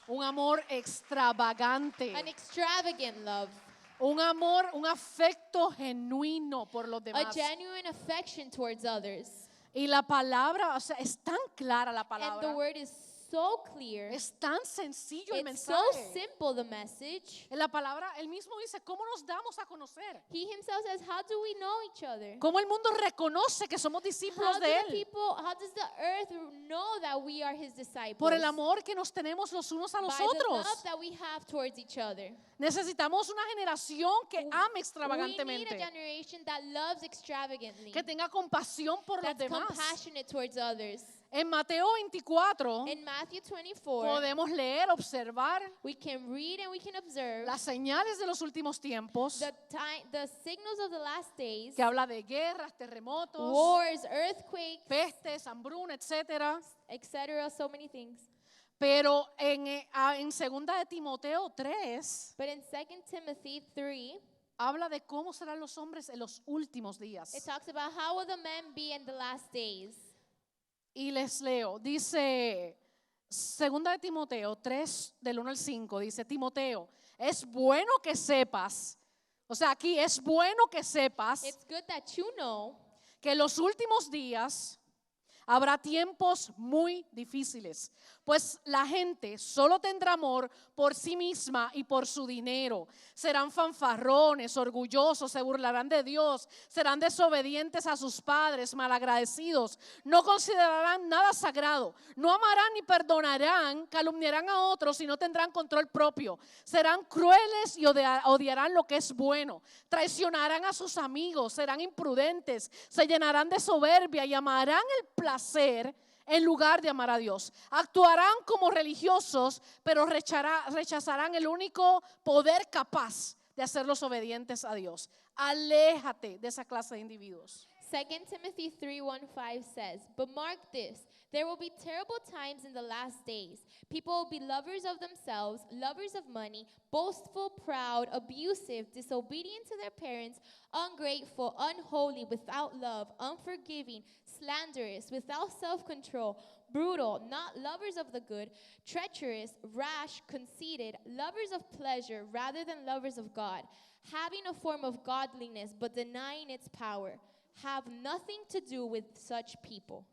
un amor extravagante, an extravagant love, un amor, un afecto genuino por los a demás. genuine affection towards others. Y la palabra, o sea, es tan clara la And the palabra word is so clear. Es tan sencillo el It's so mensaje. simple, the message. En la palabra, él mismo dice, ¿cómo nos damos a conocer? He himself says, how do we know each other? ¿Cómo el mundo reconoce que somos discípulos de él? How does the earth know that we are his disciples? Por el amor que nos tenemos los unos a los By the otros. love that we have towards each other. Necesitamos una generación que ame We need a extravagantemente, generation that loves extravagantly, que tenga compasión por los that's demás. compassionate towards others. En Mateo 24 In Matthew 24, podemos leer, observar we can read and we can observe las señales de los últimos tiempos, the signals of the last days, que habla de guerras, terremotos, wars, earthquakes, pestes, hambruna, etcétera. etc. So many things. Pero en segunda de Timoteo 3 But in 2 Timothy 3, habla de cómo serán los hombres en los últimos días. it talks about how will the men be in the last days. Y les leo, dice, segunda de Timoteo 3, del 1 al 5, dice, Timoteo, es bueno que sepas, o sea, aquí es bueno que sepas It's good that you know que en los últimos días habrá tiempos muy difíciles, pues la gente solo tendrá amor por sí misma y por su dinero. Serán fanfarrones, orgullosos, se burlarán de Dios, serán desobedientes a sus padres, malagradecidos, no considerarán nada sagrado, no amarán ni perdonarán, calumniarán a otros y no tendrán control propio. Serán crueles y odiarán lo que es bueno, traicionarán a sus amigos, serán imprudentes, se llenarán de soberbia y amarán el placer en lugar de amar a Dios. Actuarán como religiosos, pero rechazarán el único poder capaz de hacerlos obedientes a Dios. Aléjate de esa clase de individuos. 2 Timothy 3:1-5 says, "But mark this, there will be terrible times in the last days. People will be lovers of themselves, lovers of money, boastful, proud, abusive, disobedient to their parents, ungrateful, unholy, without love, unforgiving, slanderous, without self-control, brutal, not lovers of the good, treacherous, rash, conceited, lovers of pleasure rather than lovers of God, having a form of godliness but denying its power. Have nothing to do with such people."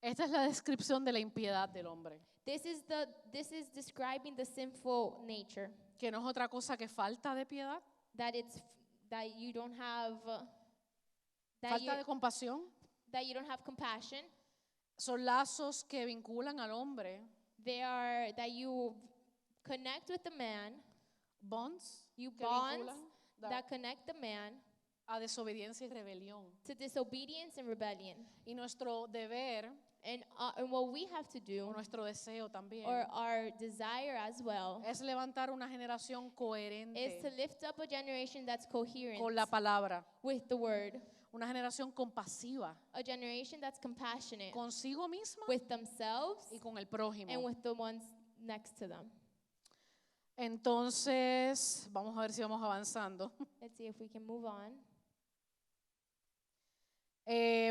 Esta es la descripción de la impiedad del hombre, This is describing the sinful nature, que no es otra cosa que falta de piedad, that you don't have falta de compasión. that you don't have compassion. Son lazos que vinculan al hombre, They are that you connect with the man, bonds you que bonds vinculan that connect the man a desobediencia y rebelión. to disobedience and rebellion. Y nuestro deber, And what we have to o do, nuestro deseo también, or our desire as well, es levantar una generación is to coherente lift up a generation that's coherent con la palabra, with the word, una generación compasiva a generation that's compassionate consigo misma with themselves y con el and prójimo. with the ones next to them. Entonces, vamos a ver si vamos avanzando. Let's see if we can move on.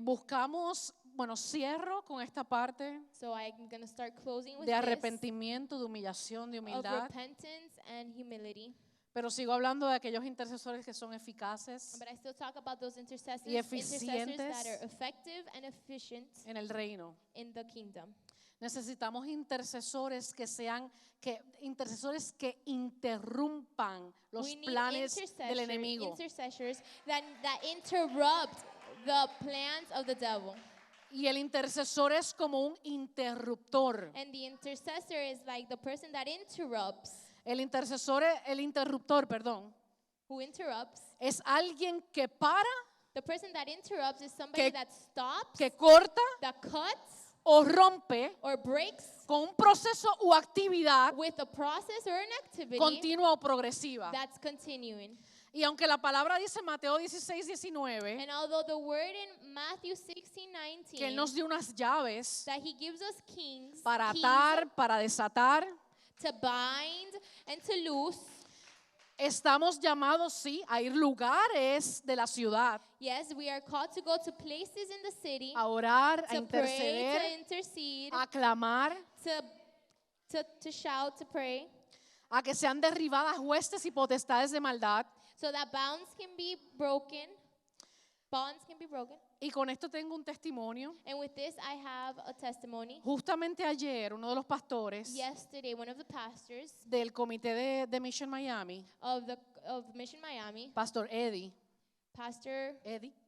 Buscamos, bueno, cierro con esta parte So I'm going to start closing with de this arrepentimiento, de humillación, de of humildad, repentance and humility. pero sigo hablando de aquellos intercesores que son eficaces But I still talk about those intercessors that eficientes are effective and efficient en el reino. in the kingdom. Necesitamos intercesores intercesores que interrumpan los We need planes del enemigo. intercessors that interrupt the plans of the devil. Y el intercesor es como un interruptor. And the intercessor is like the person that interrupts, El interruptor, perdón, who interrupts. es alguien que para, The person that interrupts is somebody Que- that stops, que corta that cuts, o rompe or breaks con un proceso u actividad with a process or an activity continua o progresiva. that's continuing. Y aunque la palabra dice Mateo 16, 19, And although the word in Matthew 16:19 que Él nos dio unas llaves that he gives us keys para atar, para desatar, to bind and to loose, estamos llamados, sí, a ir lugares de la ciudad, yes, we are called to go to places in the city a orar, a to pray, to interceder, intercede, a clamar, to shout, to pray, a que sean derribadas huestes y potestades de maldad so that bonds can be broken. Bonds can be broken. Y con esto tengo un testimonio. And with this, I have a testimony. Justamente ayer, uno de los pastores Yesterday, one of the pastors del comité de Mission Miami, of Mission Miami, Pastor Eddie,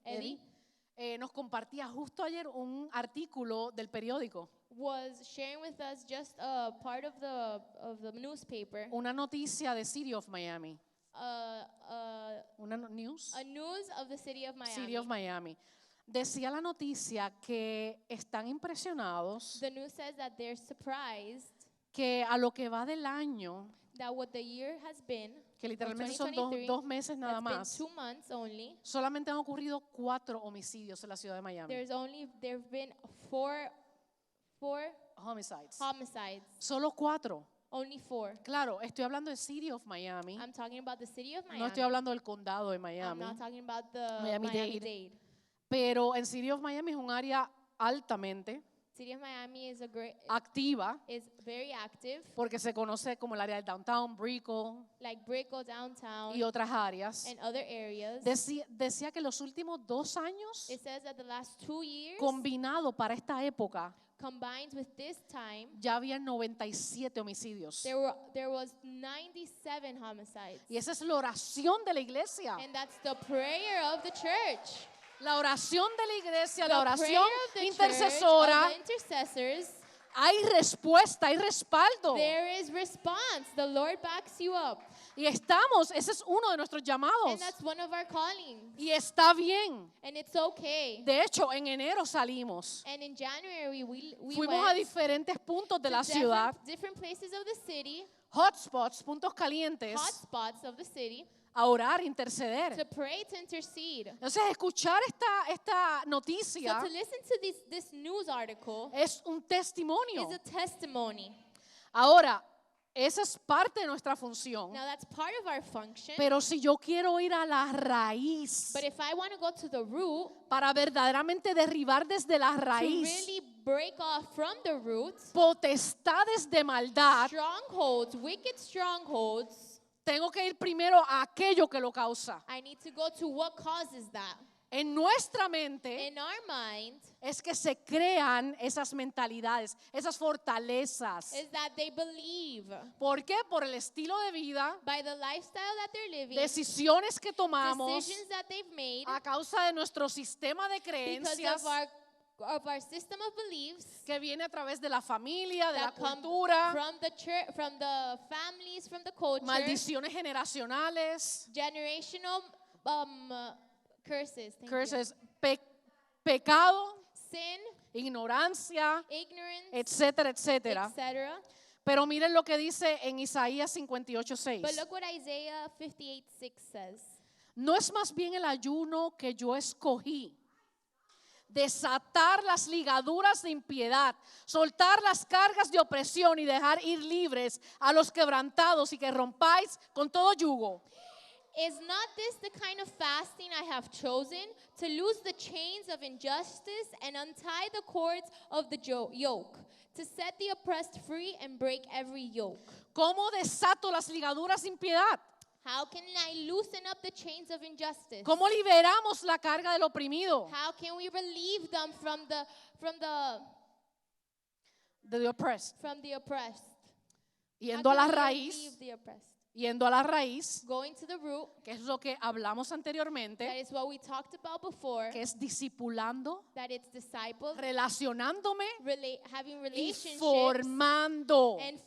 Eddie, nos compartía justo ayer un artículo del periódico, was sharing with us just a part of the newspaper, una noticia de City of Miami, una news, a news of the city of Miami. City of Miami. Decía la noticia que están impresionados The news says that they're surprised que a lo que va del año, that what the year has been, que literalmente of son 2023, dos meses nada that's been más, 2 months only. solamente han ocurrido 4 homicidios en la ciudad de Miami. There've been four Homicides. homicides. Solo 4. Only 4. Claro, estoy hablando de City of Miami. I'm talking about the city of Miami. No estoy hablando del condado de I'm Miami. not talking about the Miami-Dade. Pero en City of Miami es un área altamente City of Miami is activa is very active, porque se conoce como el área del downtown, Brickell like Brickell downtown y otras áreas. and other areas. Decía que los últimos 2 años It says that the last 2 years combinado para esta época combined with this time, ya había 97 homicidios. there was 97 homicides. Y esa es la oración de la iglesia. And that's the prayer of the church. La oración de la iglesia, The la oración prayer of the intercesora. church, of the intercessors. Hay respuesta, hay respaldo. There is response. The Lord backs you up. Y estamos, ese es uno de nuestros llamados. And that's one of our callings. Y está bien. And it's okay. De hecho, en enero salimos. And in January, we Fuimos a went diferentes puntos de to la ciudad, different places of the city, hotspots, puntos calientes, hotspots of the city, a orar, interceder. to pray, to intercede. Entonces, escuchar esta So noticia to listen to this news article es un testimonio. is a testimony. Ahora, esa es parte de nuestra función. Now that's part of our function. Pero si yo quiero ir a la raíz But if I want to go to the root, para verdaderamente derribar desde la to raíz really break off from the root, potestades de maldad, strongholds, wicked strongholds, tengo que ir primero a aquello que lo causa. I need to go to what causes that. En nuestra mente In our mind es que se crean esas mentalidades, esas fortalezas. is that they believe ¿Por qué? Por el estilo de vida, by the lifestyle that they're living, decisiones que tomamos decisions that they've made, a causa de nuestro sistema de because creencias of our system of beliefs que viene a través de la familia, de la that come cultura, from the church, from the families, from the culture, maldiciones generacionales, generational curses, thank you. curses, pecado, Sin, ignorancia, ignorance, etcétera, etcétera. etc. Pero miren lo que dice en Isaías But 58:6. look what Isaiah 58:6 says. ¿No es más bien el ayuno que yo escogí? Desatar las ligaduras de impiedad, soltar las cargas de opresión y dejar ir libres a los quebrantados y que rompáis con todo yugo. Is not this the kind of fasting I have chosen, to loose the chains of injustice and untie the cords of the yoke, to set the oppressed free and break every yoke? ¿Cómo desato las ligaduras de impiedad? How can I loosen up the chains of injustice? ¿Cómo liberamos la carga del oprimido? How can we relieve them from the De the oppressed. oppressed? Yendo a la How can we raíz, relieve the oppressed? yendo a la raíz, Going to the root, que es lo que hablamos that anteriormente, is what we talked about before, que es discipulando, that it's disciples, relacionándome having y relationships, formando, and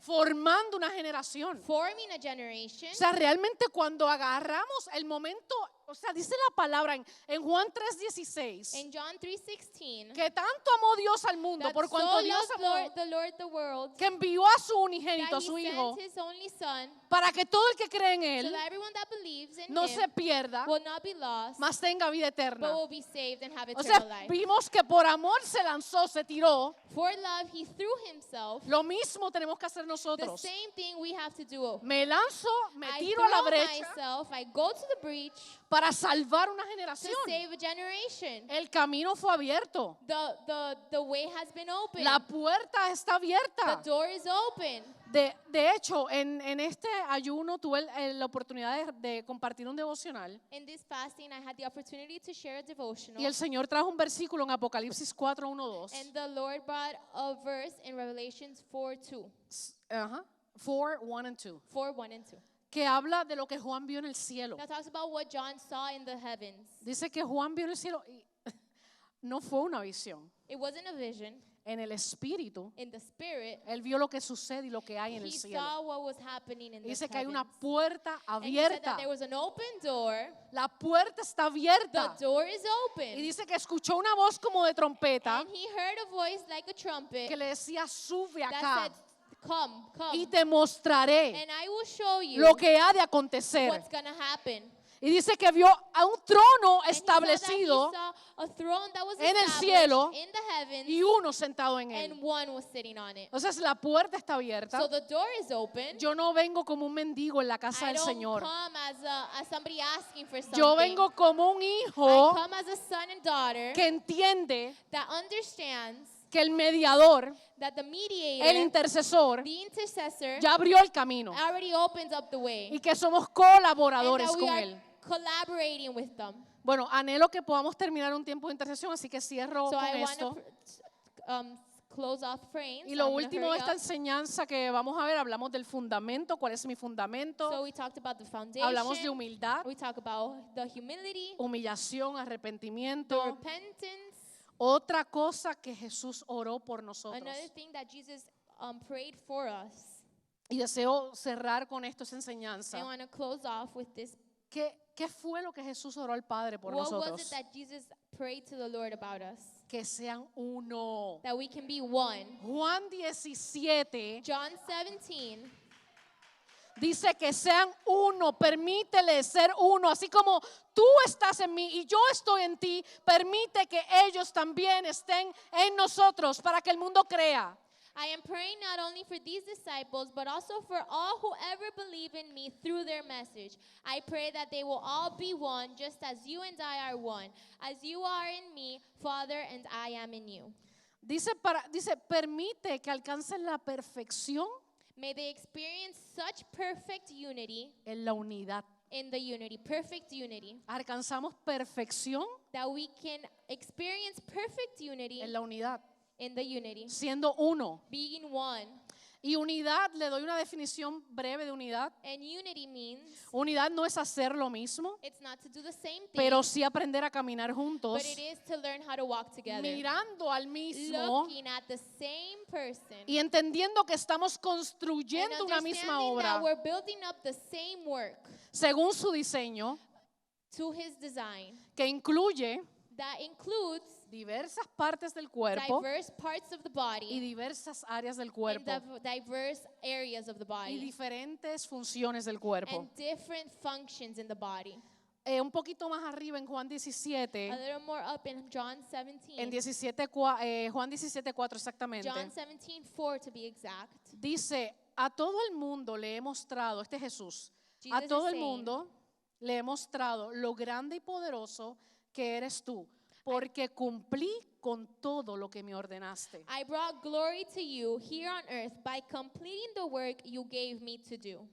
formando una generación. forming a generation. O sea, realmente cuando agarramos el momento, o sea, dice la palabra en Juan 3:16, In John 3:16, que tanto amó Dios al mundo, that por so cuanto Dios loved amó, the Lord the world, que envió a su that unigénito, a he su Hijo, sent his only Son, para que todo el que cree en so Él that everyone that believes in no him se pierda, will not be lost, mas tenga vida but eterna. will be saved and have O eternal sea, life. vimos que por amor se lanzó, se tiró. For love, he threw himself. Lo mismo tenemos que hacer The nosotros. same thing we have to do. Me lanzo, me I tiro a la throw brecha myself, I go to the breach, para para salvar una to generación. save a generation. El camino fue abierto. The way has been opened. La puerta está The abierta. door is open. De hecho, en este ayuno tuve la oportunidad de compartir un devocional In this fasting, I had the opportunity to share a devotional. y el Señor trajo un versículo en Apocalipsis 4, 1, 2. And the Lord brought a verse in Revelations 4:2. Ajá, 4, 1 and 2. 4:1 and 2. Que habla de lo que Juan vio en el cielo. That talks about what John saw in the heavens. Dice que Juan vio en el cielo y no fue una visión. It wasn't a vision. En el espíritu, In the spirit, él vio lo que sucede y lo que hay en he el cielo. saw what was happening in the Dice que hay una heavens. puerta And he said abierta. that there was an open door. La puerta está abierta. The door is Y open. dice que escuchó una voz como de trompeta And he heard a voice like a trumpet que le decía, sube that acá said, come, y come. te mostraré And I will show you lo que ha de acontecer. what's going to happen. Y dice que vio a un trono And he saw that he establecido saw a throne that was en el established cielo in the heavens, y uno sentado en and él. one was sitting on it. Entonces la puerta está abierta. So the door is open. Yo no vengo como un mendigo en la casa I del don't Señor. come as somebody asking for something. Yo vengo como un I hijo come as a son and daughter que entiende that understands que el mediador, that the el mediator, intercesor, the intercessor, ya abrió el camino already opens up the way. y que somos And colaboradores that we con are él. collaborating with them. Bueno, anhelo que podamos terminar un tiempo de intercesión, así que cierro So con I want esto. to close off praying. Y so lo I'm gonna último de hurry esta up. enseñanza que vamos a ver, hablamos del fundamento, cuál es mi fundamento, So we talked about the foundation. hablamos de humildad, We talk about the humility, humillación, the arrepentimiento. repentance. Otra cosa que Jesús oró por nosotros. Another thing that Jesus prayed for us. Y deseo cerrar con esto esa enseñanza. I want to close off with this. ¿Qué fue lo que Jesús oró al Padre por What was nosotros? it that Jesus prayed to the Lord about us? Que sean uno. That we can be one. Juan 17 John 17 dice que sean uno, permítele ser uno, así como tú estás en mí y yo estoy en ti, permite que ellos también estén en nosotros para que el mundo crea. I am praying not only for these disciples, but also for all who ever believe in me through their message. I pray that they will all be one, just as you and I are one. As you are in me, Father, and I am in you. Dice, permite que alcancen la perfección May they experience such perfect unity en la unidad. in the unity, perfect unity, Alcanzamos perfección that we can experience perfect unity en la unidad, in the unity, siendo uno. being one. Y unidad, le doy una definición breve de unidad. And unity means Unidad no es hacer lo mismo, it's not to do the same thing, pero sí aprender a caminar juntos, but it is to learn how to walk together, mirando al mismo looking at the same person, y entendiendo que estamos and construyendo una misma understanding obra that we're building up the same work según su diseño, to his design que incluye that includes diversas partes del cuerpo diverse parts of the y body diversas áreas del and cuerpo diverse areas of the y body diferentes funciones del cuerpo. and different functions in the body. Un poquito más arriba en Juan A 17, little more up in John 17, en Juan 17:4 exactamente, John 17:4 to be exact. dice, a todo el mundo le he mostrado, este Jesús, a Jesus todo is el saying, mundo le he mostrado lo grande y poderoso que eres tú, porque cumplí con todo lo que me ordenaste. I brought glory to you here on earth by completing the work you gave me to do.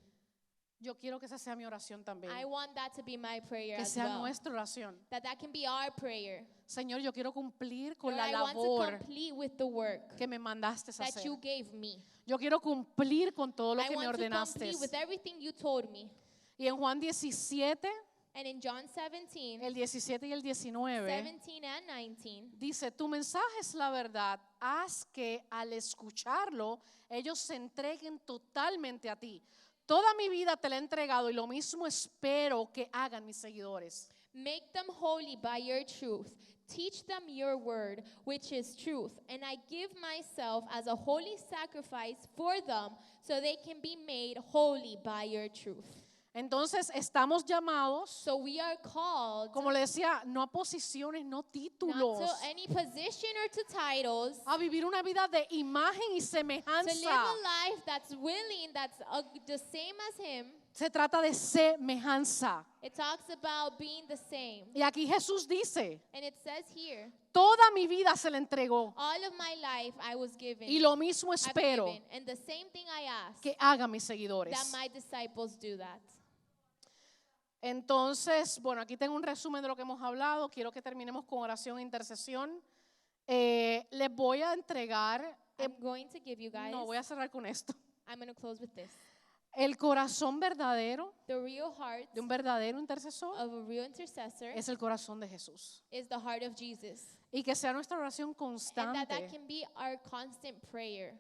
Yo quiero que esa sea mi oración también, I want that to be my prayer que as sea well. nuestra oración. That can be our prayer. Señor, yo quiero cumplir con Lord, la I want to labor complete with the work que me mandaste a that hacer. you gave me. Yo quiero cumplir con todo lo I que me want to ordenaste. complete with everything you told me. Y en Juan 17, And in John 17, el 17 y el 19, 17 and 19, dice, tu mensaje es la verdad, haz que al escucharlo ellos se entreguen totalmente a ti. Toda mi vida te la he entregado y lo mismo espero que hagan mis seguidores. make them holy by your truth. Teach them your word, which is truth. And I give myself as a holy sacrifice for them so they can be made holy by your truth. Entonces estamos llamados, So we are called como le decía, no a posiciones, no not títulos, to any position or to titles, a vivir una vida de imagen y to live semejanza. a life that's willing, that's the same as him, Se trata de semejanza. It talks about being the same. Y aquí Jesús dice, And it says here, toda mi vida se le entregó. all of my life I was given. Y lo mismo I've espero given. And the same thing I ask, que hagan mis that seguidores. my disciples do that. Entonces, bueno, aquí tengo un resumen de lo que hemos hablado. Quiero que terminemos con oración e intercesión. Les voy a entregar, I'm going to give you guys, no, voy a cerrar con esto. I'm going to close with this. El corazón verdadero The real heart de un verdadero intercesor of a real intercessor es el corazón de Jesús. is the heart of Jesus. Y que sea nuestra oración And that constante. can be our constant prayer.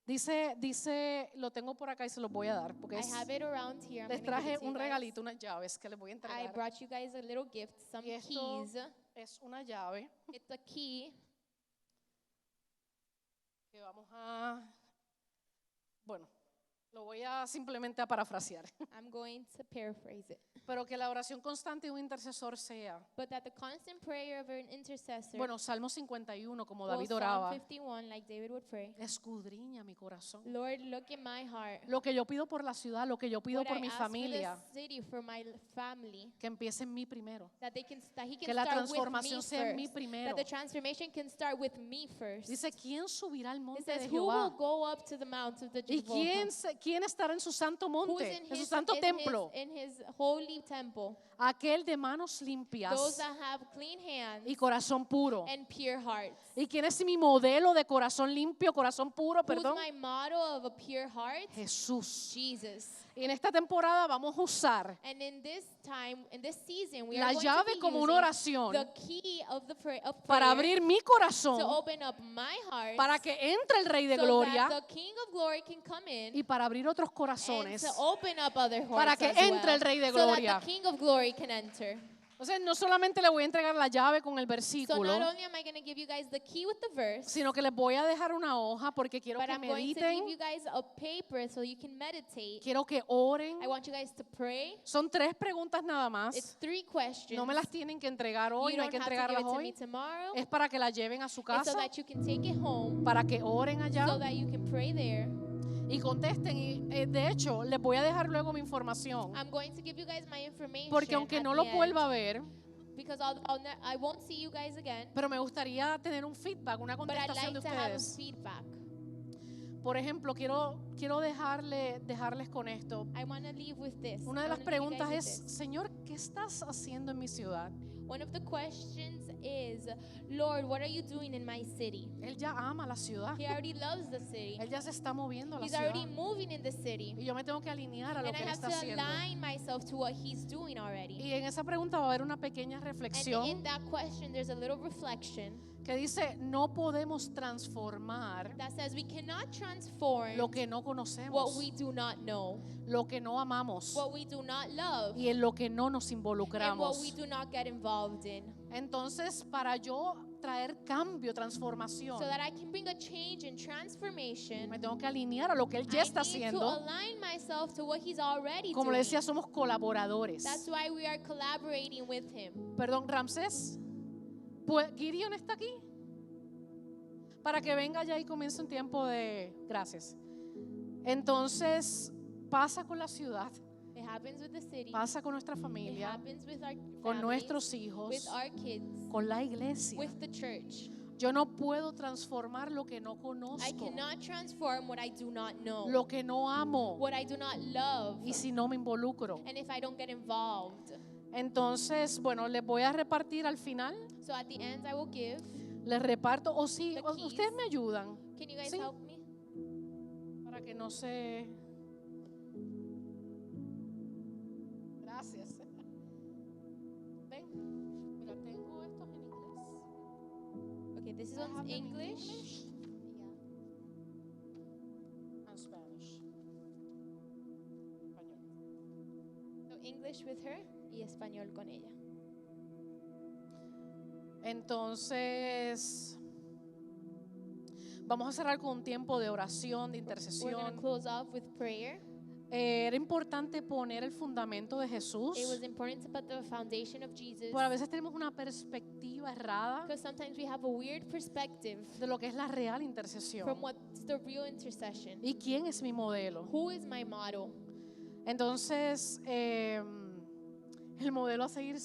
Dice, lo tengo por acá y se los voy a dar. Porque I have it around here. I'm les gonna give traje it to un you guys. regalito, unas llaves que les voy a I entregar. brought you guys a little gift, some Y esto keys. es una llave It's a key. que vamos a, bueno, lo voy a simplemente a parafrasear. I'm going to paraphrase it. Pero que la oración constante de un intercesor sea, But that the constant prayer of an intercessor, bueno, Salmo 51, como well, David Psalm oraba, 51, like David would pray, escudriña mi corazón. Lord, look in my heart. Lo que yo pido por la ciudad, lo que yo pido What por I mi ask familia, for the city, for my family, que empiece en mí primero. that he Que can la start with me transformación sea en mí first. primero. That the transformation can start with me first. Dice, ¿quién subirá al It monte says, de who will Jehová? go up to the mount of the ¿Y Jehovah? quién estará en su santo Who's monte, en su santo templo? in his holy temple? Aquel de manos limpias Those that have clean hands y corazón puro. and pure hearts. ¿Y quién es mi modelo de corazón limpio, corazón puro, Who's perdón? my model of a pure heart? Jesús. Jesus. Y en esta temporada vamos a usar And in this time, in this season, we la are going llave to be como una using oración the key of the of para prayer abrir mi to corazón, open up my heart, para que entre el Rey de so Gloria that the King of Glory can come in y para abrir otros and corazones. to open up other hearts Para que as entre well, el Rey de so that Gloria. the King of Glory can enter. O sea, no solamente le voy a entregar la llave con el So versículo, not only am I going to give you guys the key with the verse, sino que les voy a dejar una hoja porque quiero but que I'm going to give mediten, you guys a paper so you can meditate. quiero que oren. I want you guys to pray. Son 3 preguntas nada más. It's 3 questions. No me las tienen que entregar hoy, You no hay don't que have to give entregarlas it to me hoy. tomorrow. Es para que las lleven a su It's so casa, that you can take it home, para que oren so allá that you can pray there. y contesten. Y de hecho, les voy a dejar luego mi información, I'm going to give you guys my information porque aunque at no the los end, vuelva a ver, because I won't see you guys again, pero me gustaría tener un feedback, una but I'd contestación de like to have ustedes. feedback. Por ejemplo, quiero dejarles con esto. I want to leave with this. Una de I las wanna leave you preguntas guys es, with this. Señor, ¿qué estás haciendo en mi ciudad? One of the questions is, Lord, what are you doing in my city? Él ya ama la ciudad. He already loves the city. Él ya se está moviendo a la He's ciudad. already moving in the city. Y yo me tengo que alinear a lo And I que Él have está to haciendo. align myself to what he's doing already. Y en esa pregunta va a haber una pequeña And reflexión in that question, there's a little reflection que dice, no podemos transformar that says we cannot transform lo que no what conocemos, we do not know, lo que no amamos what we do not love, y en lo que no nos and what involucramos. we do not get involved in. Entonces, para yo traer cambio, transformación, So that I can bring a change and transformation, me tengo que alinear a lo que Él ya I está need to haciendo. align myself to what he's already Como le doing. decía, somos colaboradores. That's why we are collaborating with him. Perdón, Ramsés. Gideon está aquí. Para que venga ya y comience un tiempo de gracias. Entonces, pasa con la ciudad, It happens with the city. pasa con nuestra It familia, happens with our con families, nuestros hijos, with our kids, con la iglesia. with the church. Yo no puedo transformar lo que no I conozco, cannot transform what I do not know, lo que no amo, what I do not love, y si no me involucro. and if I don't get involved. Entonces, bueno, les voy a repartir al final. So at the end, I will give. Les reparto, o si The keys. ustedes me ayudan, Can you guys Sí. help me? para que no se... Gracias. Ven, mira, tengo estos en inglés. Okay, this is I have on them in English. And Spanish. Español. So English with her y español con ella. Entonces, vamos a cerrar con un tiempo de oración, de We're going to intercesión. close off with prayer. Era importante poner el fundamento de Jesús, It was important to put the foundation of Jesus, pero a veces tenemos una perspectiva errada because sometimes we have a weird perspective de lo que es la real intercesión. from what's the real intercession. ¿Y quién es mi modelo? Who is my model? Entonces, el modelo a seguir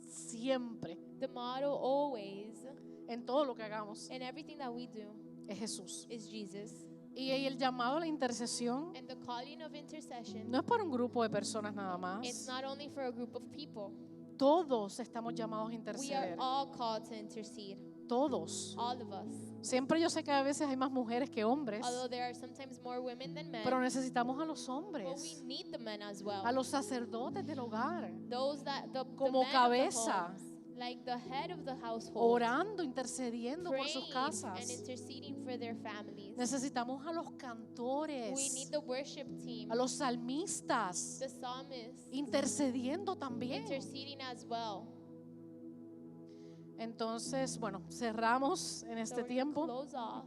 siempre, The model always, en todo lo que hagamos, in everything that we do, es Jesús. is Jesus. Y el llamado a la intercesión And the calling of intercession, no es para un grupo de personas nada it's más. not only for a group of people. Todos estamos llamados a We are interceder. all called to intercede. Todos. All of us. Siempre yo sé que a veces hay más mujeres que hombres, Although there are sometimes more women than men, pero necesitamos a los but we hombres, need the men as well. a los sacerdotes del hogar, Those that the como men of the cabeza, homes, like the head of the household, orando, intercediendo por sus praying and casas. interceding for their families. Necesitamos a los We cantores, need the worship team, a los salmistas, the psalmists, intercediendo también. interceding as well. Entonces, bueno, cerramos en So este we're gonna tiempo close off.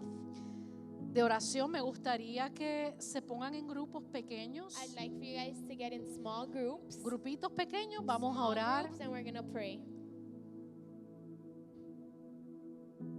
de oración. Me gustaría que se pongan en grupos pequeños, I'd like for you guys to get in small groups, grupitos pequeños. Vamos a small orar. groups, and we're gonna pray.